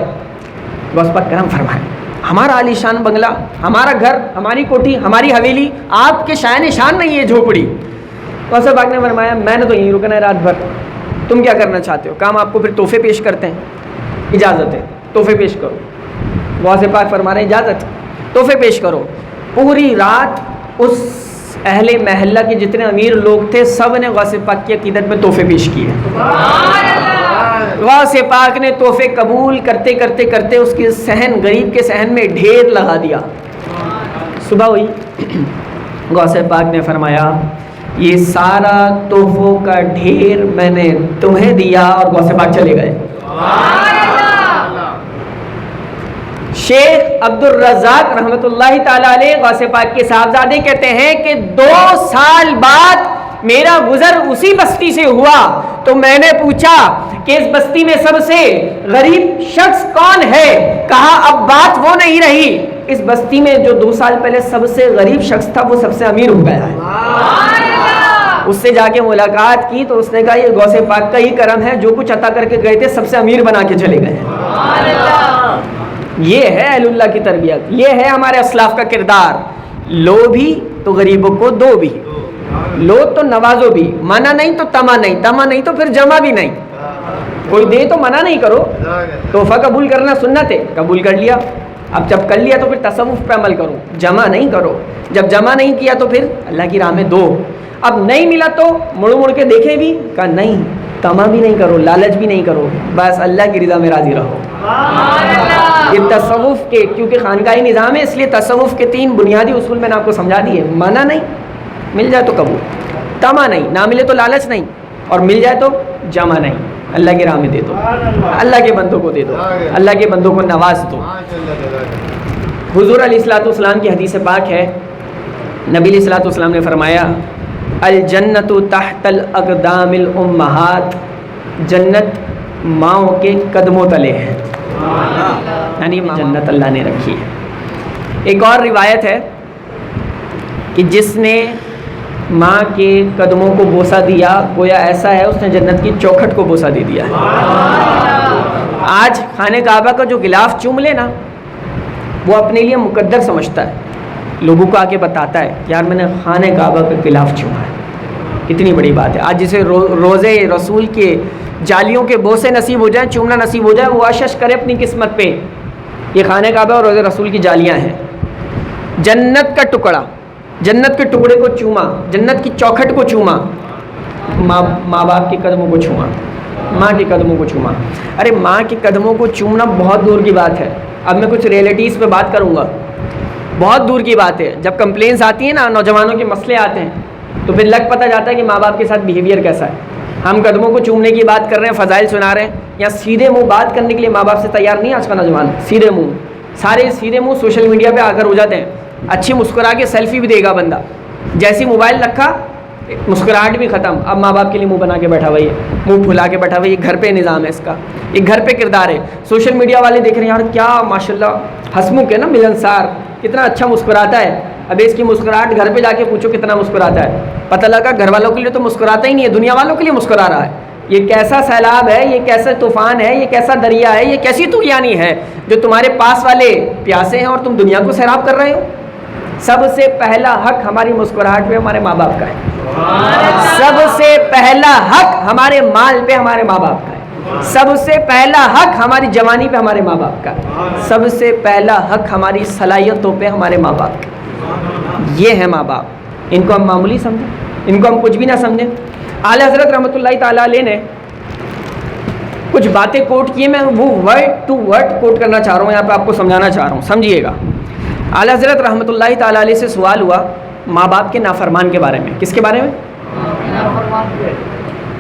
غوث پاک کرم فرمائے, ہمارا عالی شان بنگلہ, ہمارا گھر, ہماری کوٹھی, ہماری حویلی, آپ کے شایان شان نہیں ہے جھوپڑی. غوث پاک نے فرمایا میں نے تو یہیں رکنا ہے رات بھر, تم کیا کرنا چاہتے ہو؟ کام آپ کو پھر تحفے پیش کرتے ہیں, اجازت ہے. تحفے پیش کرو. غوث پاک فرما رہے ہیں اجازت, تحفے پیش کرو. پوری رات اس اہل محلہ کے جتنے امیر لوگ تھے سب نے غوث پاک کی عقیدت میں تحفے پیش کیے. غوث پاک نے تحفے قبول کرتے کرتے کرتے اس کے صحن, غریب کے صحن میں ڈھیر لگا دیا. صبح ہوئی, غوث پاک نے فرمایا یہ سارا تحفوں کا ڈھیر میں نے تمہیں دیا, اور غوث پاک چلے گئے. شیخ عبد الرزاق رحمۃ اللہ تعالی علیہ غوث پاک کے صاحبزادے کہتے ہیں کہ 2 سال بعد میرا گزر اسی بستی سے ہوا تو میں نے پوچھا کہ اس بستی میں سب سے غریب شخص کون ہے؟ کہا اب بات وہ نہیں رہی, اس بستی میں جو 2 سال پہلے سب سے غریب شخص تھا وہ سب سے امیر ہو گیا ہے. اس سے جا کے ملاقات کی تو اس نے کہا یہ غوث پاک کا ہی کرم ہے, جو کچھ عطا کر کے گئے تھے سب سے امیر بنا کے چلے گئے. یہ ہے اہل اللہ کی تربیت, یہ ہے ہمارے اسلاف کا کردار. لو بھی تو غریبوں کو دو بھی, لو تو نوازو بھی, منع نہیں تو تما نہیں, تما نہیں تو پھر جمع بھی نہیں. کوئی دے تو منع نہیں کرو, تحفہ قبول کرنا سنت ہے, قبول کر لیا, اب جب کر لیا تو پھر تصوف پہ عمل کرو, جمع نہیں کرو. جب جمع نہیں کیا تو پھر اللہ کی راہ میں دو. اب نہیں ملا تو مڑ کے دیکھے بھی, کہا نہیں, تما بھی نہیں کرو, لالچ بھی نہیں کرو, بس اللہ کی رضا میں راضی رہو. یہ تصوف کے, کیونکہ خانقاہی نظام ہے اس لیے تصوف کے 3 بنیادی اصول میں نے آپ کو سمجھا دیے. منع نہیں, مل جائے تو قبول, تما نہیں, نہ ملے تو لالچ نہیں, اور مل جائے تو جمع نہیں. اللہ کی راہ میں دے دو, اللہ کے بندوں کو دے دو, اللہ کے بندوں کو نواز دو. حضور علیہ الصلوۃ والسلام کی حدیث پاک ہے, نبی علیہ الصلوۃ والسلام نے فرمایا الجنت تحت الاقدام الامہات, جنت ماؤں کے قدموں تلے ہے, یعنی جنت اللہ نے رکھی ہے. ایک اور روایت ہے کہ جس نے ماں کے قدموں کو بوسہ دیا گویا ایسا ہے اس نے جنت کی چوکھٹ کو بوسہ دے دیا ہے. آج خانہ کعبہ کا جو غلاف چوم لے نا وہ اپنے لیے مقدر سمجھتا ہے, لوگوں کو آ کے بتاتا ہے یار میں نے خانہ کعبہ کا غلاف چوما ہے, کتنی بڑی بات ہے. آج جسے روزے رسول کے جالیوں کے بوسے نصیب ہو جائیں, چومنا نصیب ہو جائے, وہ آشش کرے اپنی قسمت پہ. یہ خانہ کعبہ اور روزے رسول کی جالیاں ہیں. جنت کا ٹکڑا, جنت کے ٹکڑے کو چوما, جنت کی چوکھٹ کو چوما, ماں باپ کے قدموں کو چوما, ماں کے قدموں کو چوما. ارے ماں کے قدموں کو چومنا بہت دور کی بات ہے. اب میں کچھ ریئلٹیز پہ بات کروں گا, بہت دور کی بات ہے. جب کمپلینس آتی ہیں نا, نوجوانوں کے مسئلے آتے ہیں, تو پھر لگ پتہ جاتا ہے کہ ماں باپ کے ساتھ بیہیویئر کیسا ہے. ہم قدموں کو چومنے کی بات کر رہے ہیں, فضائل سنا رہے ہیں, یا سیدھے منہ بات کرنے کے لیے ماں باپ سے تیار نہیں آج کا نوجوان. سیدھے منہ, سارے سیدھے منہ سوشل میڈیا پہ آ کر ہو جاتے ہیں. اچھی مسکرا کے سیلفی بھی دے گا بندہ, جیسی موبائل رکھا مسکراہٹ بھی ختم. اب ماں باپ کے لیے منہ بنا کے بیٹھا ہوا ہے, منہ پھلا کے بیٹھا ہوا ہے. یہ گھر پہ نظام ہے اس کا, یہ گھر پہ کردار ہے. سوشل میڈیا والے دیکھ رہے ہیں یار کیا ماشاءاللہ ہسمکھ ہے نا, ملنسار, کتنا اچھا مسکراتا ہے. اب اس کی مسکراہٹ گھر پہ جا کے پوچھو کتنا مسکراتا ہے, پتہ لگا گھر والوں کے لیے تو مسکراتا ہی نہیں ہے, دنیا والوں کے لیے مسکرا رہا ہے. یہ کیسا سیلاب ہے, یہ کیسا طوفان ہے, یہ کیسا دریا ہے, یہ کیسی طغیانی ہے جو تمہارے پاس والے پیاسے ہیں اور تم دنیا کو سیراب کر رہے ہو. سب سے پہلا حق ہماری مسکراہٹ پہ ہمارے ماں باپ کا ہے. سب سے پہلا حق ہمارے مال پہ ہمارے ماں باپ کا ہے. سب سے پہلا حق ہماری جوانی پہ ہمارے ماں باپ کا ہے. سب سے پہلا حق ہماری صلاحیتوں پہ ہمارے ماں باپ کا. یہ ہے ماں باپ, ان کو ہم معمولی سمجھیں, ان کو ہم کچھ بھی نہ سمجھیں. اعلیٰ حضرت رحمۃ اللہ تعالیٰ علیہ نے کچھ باتیں کوٹ کی, میں وہ ورڈ ٹو ورڈ کوٹ کرنا چاہ رہا ہوں, یہاں پہ آپ کو سمجھانا چاہ رہا ہوں, سمجھیے گا. اعلیٰ حضرت رحمۃ اللہ تعالیٰ علیہ سے سوال ہوا ماں باپ کے نافرمان کے بارے میں. کس کے بارے میں؟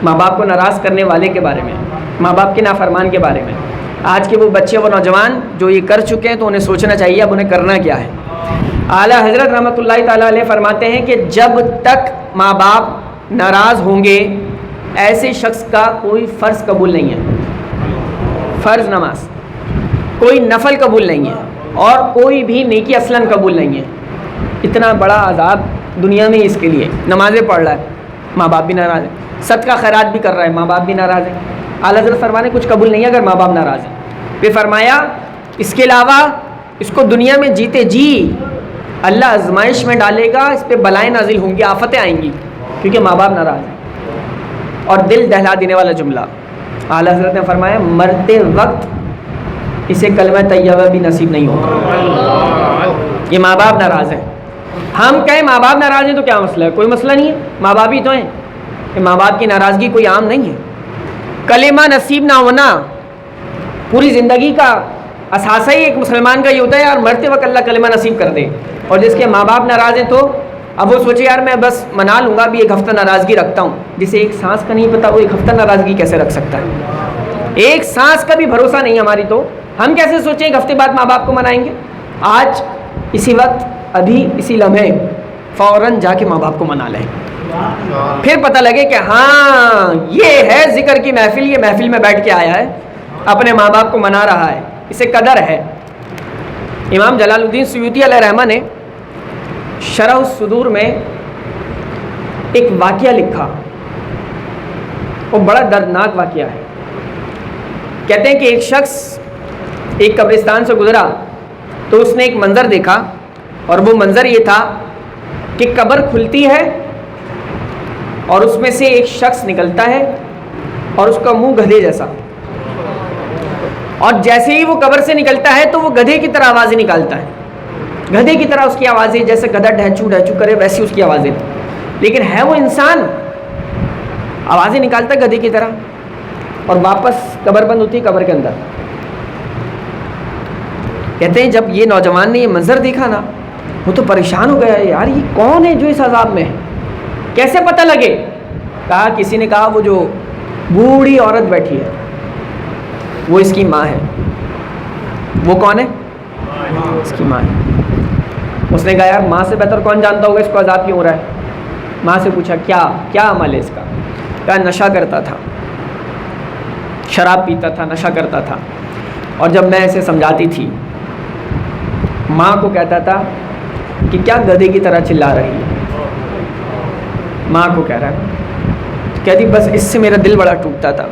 ماں باپ کو ناراض کرنے والے کے بارے میں, ماں باپ کے نافرمان کے بارے میں. آج کے وہ بچے, وہ نوجوان جو یہ کر چکے ہیں تو انہیں سوچنا چاہیے اب انہیں کرنا کیا ہے. اعلیٰ حضرت رحمۃ اللہ تعالیٰ علیہ فرماتے ہیں کہ جب تک ماں باپ ناراض ہوں گے ایسے شخص کا کوئی فرض قبول نہیں ہے. فرض نماز, کوئی نفل قبول نہیں ہے, اور کوئی بھی نیکی اصلاً قبول نہیں ہے. اتنا بڑا عذاب دنیا میں اس کے لیے. نمازیں پڑھ رہا ہے, ماں باپ بھی ناراض ہیں. صدقہ خیرات بھی کر رہا ہے, ماں باپ بھی ناراض ہیں. اعلیٰ حضرت فرمانے کچھ قبول نہیں ہے اگر ماں باپ ناراض ہیں. پھر فرمایا اس کے علاوہ اس کو دنیا میں جیتے جی اللہ آزمائش میں ڈالے گا, اس پہ بلائیں نازل ہوں گی, آفتیں آئیں گی, کیونکہ ماں باپ ناراض ہیں. اور دل دہلا دینے والا جملہ اعلیٰ حضرت نے فرمایا مرتے وقت اسے کلمہ طیبہ بھی نصیب نہیں ہوگا۔ یہ ماں باپ ناراض ہیں، ہم کہیں ماں باپ ناراض ہیں تو کیا مسئلہ ہے؟ کوئی مسئلہ نہیں ہے، ماں باپ ہی تو ہیں۔ کہ ماں باپ کی ناراضگی کوئی عام نہیں ہے۔ کلمہ نصیب نہ ہونا پوری زندگی کا اثاثہ ہی ایک مسلمان کا یہ ہوتا ہے، یار مرتے وقت اللہ کلمہ نصیب کر دے۔ اور جس کے ماں باپ ناراض ہیں تو اب وہ سوچے یار میں بس منا لوں گا، ابھی ایک ہفتہ ناراضگی رکھتا ہوں۔ جسے ایک سانس کا نہیں پتا وہ ایک ہفتہ ناراضگی کیسے رکھ سکتا ہے؟ ایک سانس کا بھی بھروسہ نہیں ہماری، تو ہم کیسے سوچیں ایک ہفتے بعد ماں باپ کو منائیں گے؟ آج اسی وقت ابھی اسی لمحے فوراً جا کے ماں باپ کو منا لیں، پھر پتہ لگے کہ ہاں یہ ہے ذکر کی محفل، یہ محفل میں بیٹھ کے آیا ہے، اپنے ماں باپ کو منا رہا ہے، اسے قدر ہے۔ امام جلال الدین سیوطی علیہ رحمہ نے شرح الصدور میں ایک واقعہ لکھا، وہ بڑا دردناک واقعہ ہے۔ کہتے ہیں کہ ایک شخص ایک قبرستان سے گزرا تو اس نے ایک منظر دیکھا، اور وہ منظر یہ تھا کہ قبر کھلتی ہے اور اس میں سے ایک شخص نکلتا ہے اور اس کا منہ گدھے جیسا، اور جیسے ہی وہ قبر سے نکلتا ہے تو وہ گدھے کی طرح آوازیں نکالتا ہے، گدھے کی طرح اس کی آوازیں، جیسے گدھا ڈھچو ڈھچو کرے ویسی اس کی آوازیں، لیکن ہے وہ انسان، آوازیں نکالتا ہے گدھے کی طرح، اور واپس قبر بند ہوتی ہے قبر کے اندر۔ کہتے ہیں جب یہ نوجوان نے یہ منظر دیکھا نا، وہ تو پریشان ہو گیا، یار یہ کون ہے جو اس عذاب میں ہے، کیسے پتہ لگے؟ کہا کسی نے کہا وہ جو بوڑھی عورت بیٹھی ہے وہ اس کی ماں ہے۔ وہ کون ہے؟ اس کی ماں ہے۔ اس نے کہا یار ماں سے بہتر کون جانتا ہوگا اس کو عذاب کیوں ہو رہا ہے؟ ماں سے پوچھا کیا عمل ہے اس کا؟ کہا نشہ کرتا تھا، شراب پیتا تھا، نشہ کرتا تھا، اور جب میں اسے سمجھاتی تھی ماں کو کہتا تھا کہ کیا گدھے کی طرح چلا رہی ہے، ماں کو کہہ رہا ہے، کہتی بس اس سے میرا دل بڑا ٹوٹتا تھا۔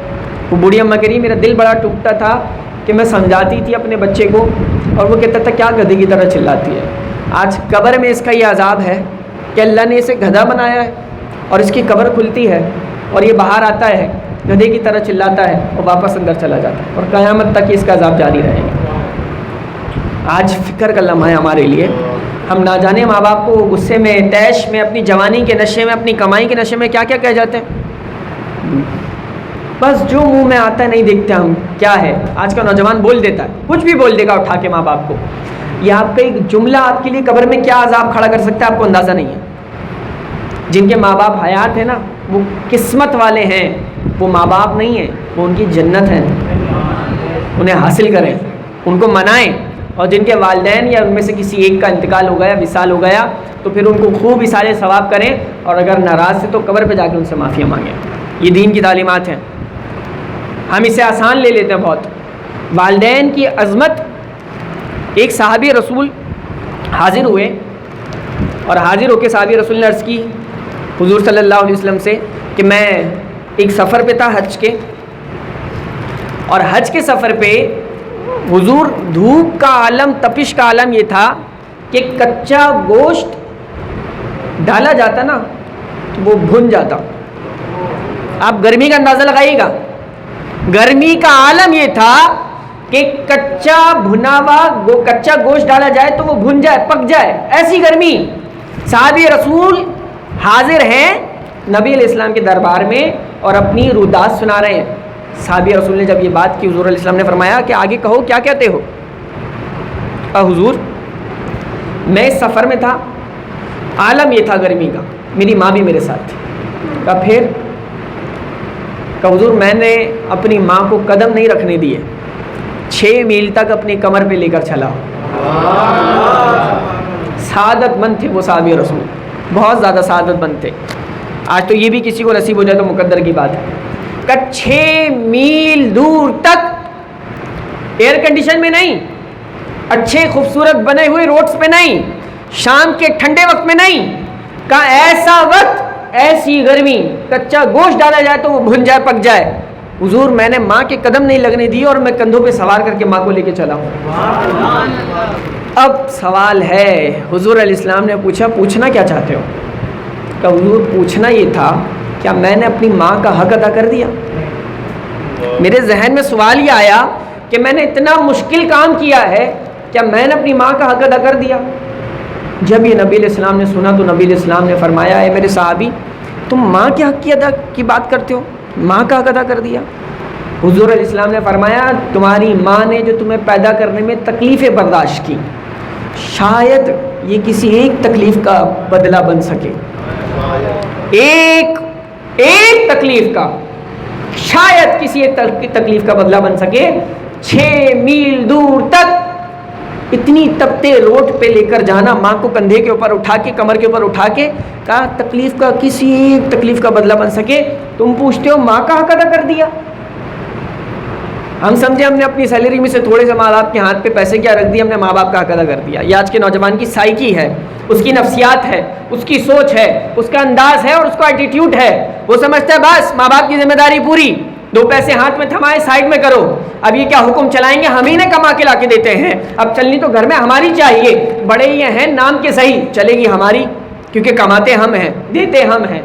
وہ بوڑھی اماں کہہ رہی میرا دل بڑا ٹوٹتا تھا کہ میں سمجھاتی تھی اپنے بچے کو اور وہ کہتا تھا کیا گدھے کی طرح چلاتی ہے۔ آج قبر میں اس کا یہ عذاب ہے کہ اللہ نے اسے گدھا بنایا ہے اور اس کی قبر کھلتی ہے اور یہ باہر آتا ہے، گدھے کی طرح چلاتا ہے اور واپس اندر چلا جاتا ہے، اور قیامت تک اس کا عذاب جاری رہے گا۔ آج فکر کا لمحہ ہے ہمارے لیے، ہم نہ جانے ماں باپ کو غصے میں، تیش میں، اپنی جوانی کے نشے میں، اپنی کمائی کے نشے میں کیا کیا کہہ جاتے ہیں، بس جو منہ میں آتا ہے نہیں دیکھتے ہم کیا ہے۔ آج کا نوجوان بول دیتا ہے، کچھ بھی بول دے گا اٹھا کے ماں باپ کو۔ یہ آپ کا ایک جملہ آپ کے لیے قبر میں کیا عذاب کھڑا کر سکتا ہے آپ کو اندازہ نہیں ہے۔ جن کے ماں باپ حیات ہیں نا وہ قسمت والے ہیں، وہ ماں باپ نہیں ہیں، وہ ان کی جنت ہیں، انہیں حاصل کریں، ان کو منائیں۔ اور جن کے والدین یا ان میں سے کسی ایک کا انتقال ہو گیا، وصال ہو گیا، تو پھر ان کو خوب اثارے ثواب کریں، اور اگر ناراض سے تو قبر پہ جا کے ان سے معافی مانگیں۔ یہ دین کی تعلیمات ہیں، ہم اسے آسان لے لیتے ہیں بہت۔ والدین کی عظمت، ایک صحابی رسول حاضر ہوئے اور حاضر ہو کے صحابی رسول نے عرض کی حضور صلی اللہ علیہ وسلم سے کہ میں ایک سفر پہ تھا حج کے، اور حج کے سفر پہ حضور دھوپ کا عالم، تپش کا عالم یہ تھا کہ کچا گوشت ڈالا جاتا نا تو وہ بھن جاتا۔ آپ گرمی کا اندازہ لگائیے گا، گرمی کا عالم یہ تھا کہ کچا بھنا ہوا کچا گوشت ڈالا جائے تو وہ بھن جائے، پک جائے، ایسی گرمی۔ صحابی رسول حاضر ہیں نبی علیہ السلام کے دربار میں اور اپنی رودات سنا رہے ہیں۔ صحابی رسول نے جب یہ بات کی حضور علیہ السلام نے فرمایا کہ آگے کہو کیا کہتے ہو؟ حضور میں اس سفر میں تھا، عالم یہ تھا گرمی کا، میری ماں بھی میرے ساتھ تھی۔ کہا پھر؟ کہ حضور میں نے اپنی ماں کو قدم نہیں رکھنے دیے، 6 میل تک اپنی کمر پہ لے کر چلا۔ سعادت مند تھے وہ صحابی رسول، بہت زیادہ سعادت مند تھے۔ آج تو یہ بھی کسی کو نصیب ہو جائے تو مقدر کی بات ہے کہ 6 میل دور تک ایئر کنڈیشن میں نہیں، اچھے خوبصورت بنے ہوئے روڈز پہ نہیں، شام کے ٹھنڈے وقت میں نہیں، کہ ایسا وقت، ایسی گرمی، کچا گوشت ڈالا جائے تو وہ بھن جائے، پک جائے۔ حضور میں نے ماں کے قدم نہیں لگنے دیے اور میں کندھوں پہ سوار کر کے ماں کو لے کے چلا ہوں۔ اب سوال ہے، حضور علیہ السلام نے پوچھا پوچھنا کیا چاہتے ہو؟ کہ حضور پوچھنا یہ تھا کیا میں نے اپنی ماں کا حق ادا کر دیا؟ میرے ذہن میں سوال یہ آیا کہ میں نے اتنا مشکل کام کیا ہے، کیا میں نے اپنی ماں کا حق ادا کر دیا؟ جب یہ نبی علیہ السلام نے سنا تو نبی علیہ السلام نے فرمایا، اے میرے صحابی، تم ماں کے حق کی بات کرتے ہو، ماں کا حق ادا کر دیا؟ حضور علیہ السلام نے فرمایا، تمہاری ماں نے جو تمہیں پیدا کرنے میں تکلیفیں برداشت کی، شاید یہ کسی ایک تکلیف کا بدلہ بن سکے، ایک تکلیف کا، شاید کسی ایک تکلیف کا بدلہ بن سکے۔ 6 میل دور تک اتنی تپتے روڈ پہ لے کر جانا، ماں کو کندھے کے اوپر اٹھا کے، کمر کے اوپر اٹھا کے، کہا تکلیف کا، کسی ایک تکلیف کا بدلہ بن سکے۔ تم پوچھتے ہو ماں کا حق ادا کر دیا؟ ہم سمجھے ہم نے اپنی سیلری میں سے تھوڑے سے ماں باپ کے ہاتھ پہ پیسے کیا رکھ دیے، ہم نے ماں باپ کا حق ادا کر دیا۔ یہ آج کے نوجوان کی سائیکی ہے، اس کی نفسیات ہے، اس کی سوچ ہے، اس کا انداز ہے اور اس کا ایٹیٹیوڈ ہے۔ وہ سمجھتا ہے بس ماں باپ کی ذمہ داری پوری، 2 پیسے ہاتھ میں تھمائے، سائڈ میں کرو، اب یہ کیا حکم چلائیں گے، ہم ہی نے کما کے لا کے دیتے ہیں، اب چلنی تو گھر میں ہماری چاہیے، بڑے یہ ہیں نام کے صحیح، چلے گی ہماری، کیونکہ کماتے ہم ہیں، دیتے ہم ہیں۔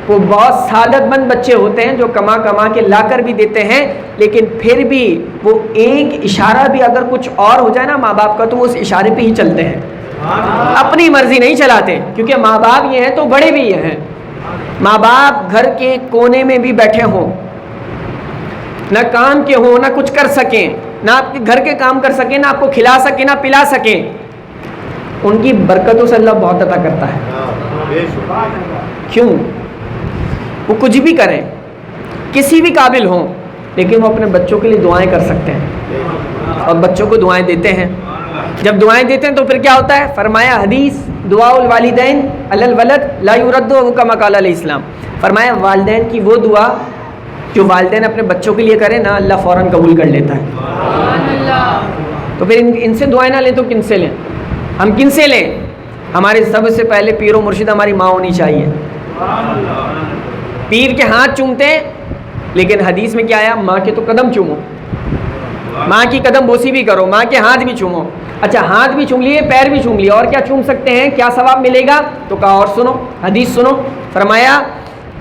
وہ بہت سعادت مند بچے ہوتے ہیں جو کما کے لا کر بھی دیتے ہیں، لیکن پھر بھی وہ ایک اشارہ بھی اگر کچھ اور ہو جائے نا ماں باپ کا، تو وہ اس اشارے پہ ہی چلتے ہیں، اپنی مرضی نہیں چلاتے، کیونکہ ماں باپ یہ ہیں تو بڑے بھی یہ ہیں۔ ماں باپ گھر کے کونے میں بھی بیٹھے ہوں، نہ کام کے ہوں، نہ کچھ کر سکیں، نہ آپ کے گھر کے کام کر سکیں، نہ آپ کو کھلا سکیں، نہ پلا سکیں، ان کی برکتوں سے اللہ بہت عطا کرتا ہے۔ کیوں؟ وہ کچھ بھی کریں، کسی بھی قابل ہوں، لیکن وہ اپنے بچوں کے لیے دعائیں کر سکتے ہیں اور بچوں کو دعائیں دیتے ہیں۔ جب دعائیں دیتے ہیں تو پھر کیا ہوتا ہے؟ فرمایا حدیث، دعاء الوالدین علی الولد لا یرد کما قال علیہ السلام، فرمایا والدین کی وہ دعا جو والدین اپنے بچوں کے لیے کریں نا، اللہ فوراً قبول کر لیتا ہے۔ تو پھر ان سے دعائیں نہ لیں تو کن سے لیں؟ ہم کن سے لیں؟ ہمارے سب سے پہلے پیر و مرشد ہماری ماں ہونی چاہیے۔ پیر کے ہاتھ چومتے ہیں، لیکن حدیث میں کیا آیا؟ ماں کے تو قدم چومو، ماں کی قدم بوسی بھی کرو، ماں کے ہاتھ بھی چومو۔ اچھا ہاتھ بھی چوم لیے، پیر بھی چوم لیے، اور کیا چوم سکتے ہیں؟ کیا ثواب ملے گا؟ تو کہا اور سنو، حدیث سنو، فرمایا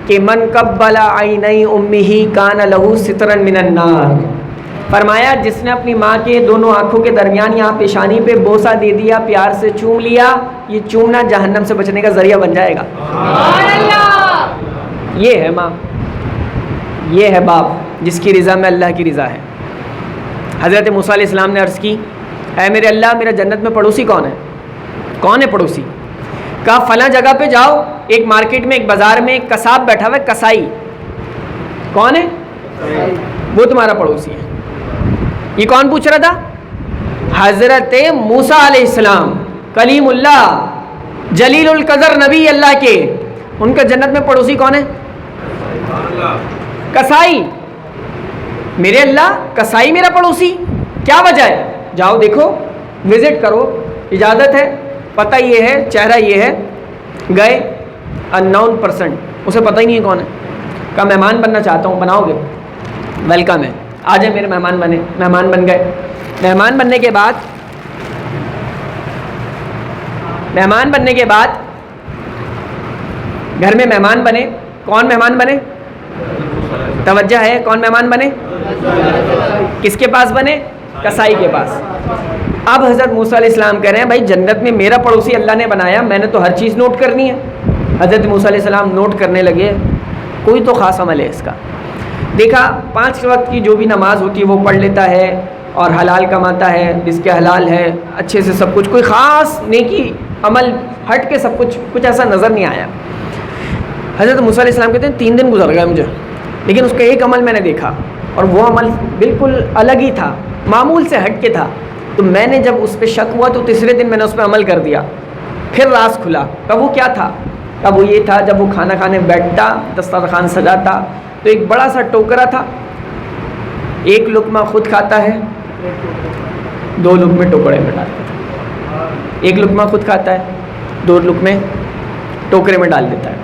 کہ من قبل عینی امہ کان لہ سترا من النار، فرمایا جس نے اپنی ماں کے دونوں آنکھوں کے درمیان یہاں پیشانی پہ بوسہ دے دیا، پیار سے چوم لیا، یہ چومنا جہنم سے بچنے کا ذریعہ بن جائے گا۔ یہ ہے ماں، یہ ہے باپ، جس کی رضا میں اللہ کی رضا ہے۔ حضرت موسیٰ علیہ السلام نے عرض کی، اے میرے اللہ، میرا جنت میں پڑوسی کون ہے؟ کون ہے پڑوسی؟ کہا فلاں جگہ پہ جاؤ، ایک مارکیٹ میں، ایک بازار میں ایک قصاب بیٹھا ہوا ہے، کسائی۔ کون ہے؟ وہ تمہارا پڑوسی ہے۔ یہ کون پوچھ رہا تھا؟ حضرت موسیٰ علیہ السلام، کلیم اللہ، جلیل القدر نبی اللہ کے، ان کا جنت میں پڑوسی کون ہے؟ کسائی۔ میرے اللہ، کسائی میرا پڑوسی، کیا وجہ ہے؟ جاؤ دیکھو، وزٹ کرو، اجازت ہے، پتہ یہ ہے، چہرہ یہ ہے، گئے، اننون پرسن، اسے پتہ ہی نہیں ہے کون ہے۔ کہا مہمان بننا چاہتا ہوں، بناؤ گے؟ ویلکم ہے، آ جائے میرے مہمان بنے، مہمان بن گئے۔ مہمان بننے کے بعد گھر میں مہمان بنے، کون مہمان بنے؟ توجہ ہے، کون مہمان بنے؟ کس کے پاس بنے؟ کسائی کے پاس۔ اب حضرت موسیٰ علیہ السلام کہہ رہے ہیں بھائی جنت میں میرا پڑوسی اللہ نے بنایا، میں نے تو ہر چیز نوٹ کرنی ہے۔ حضرت موسیٰ علیہ السلام نوٹ کرنے لگے، کوئی تو خاص عمل ہے اس کا۔ دیکھا 5 وقت کی جو بھی نماز ہوتی ہے وہ پڑھ لیتا ہے اور حلال کماتا ہے، جس کے حلال ہے اچھے سے سب کچھ، کوئی خاص نیکی عمل ہٹ کے سب کچھ ایسا نظر نہیں آیا۔ حضرت موسیٰ علیہ السلام کہتے ہیں 3 دن گزر گئے مجھے، لیکن اس کا ایک عمل میں نے دیکھا اور وہ عمل بالکل الگ ہی تھا، معمول سے ہٹ کے تھا۔ تو میں نے جب اس پہ شک ہوا تو تیسرے دن میں نے اس پہ عمل کر دیا، پھر راز کھلا۔ کہا وہ کیا تھا؟ کہا وہ یہ تھا، جب وہ کھانا کھانے بیٹھتا، دسترخوان سجاتا، تو ایک بڑا سا ٹوکرا تھا، 1 لقمہ خود کھاتا ہے، 2 لقمے ٹوکرے میں ڈالتا ہے، 1 لقمہ خود کھاتا ہے، 2 لقمے ٹوکرے میں ڈال دیتا ہے۔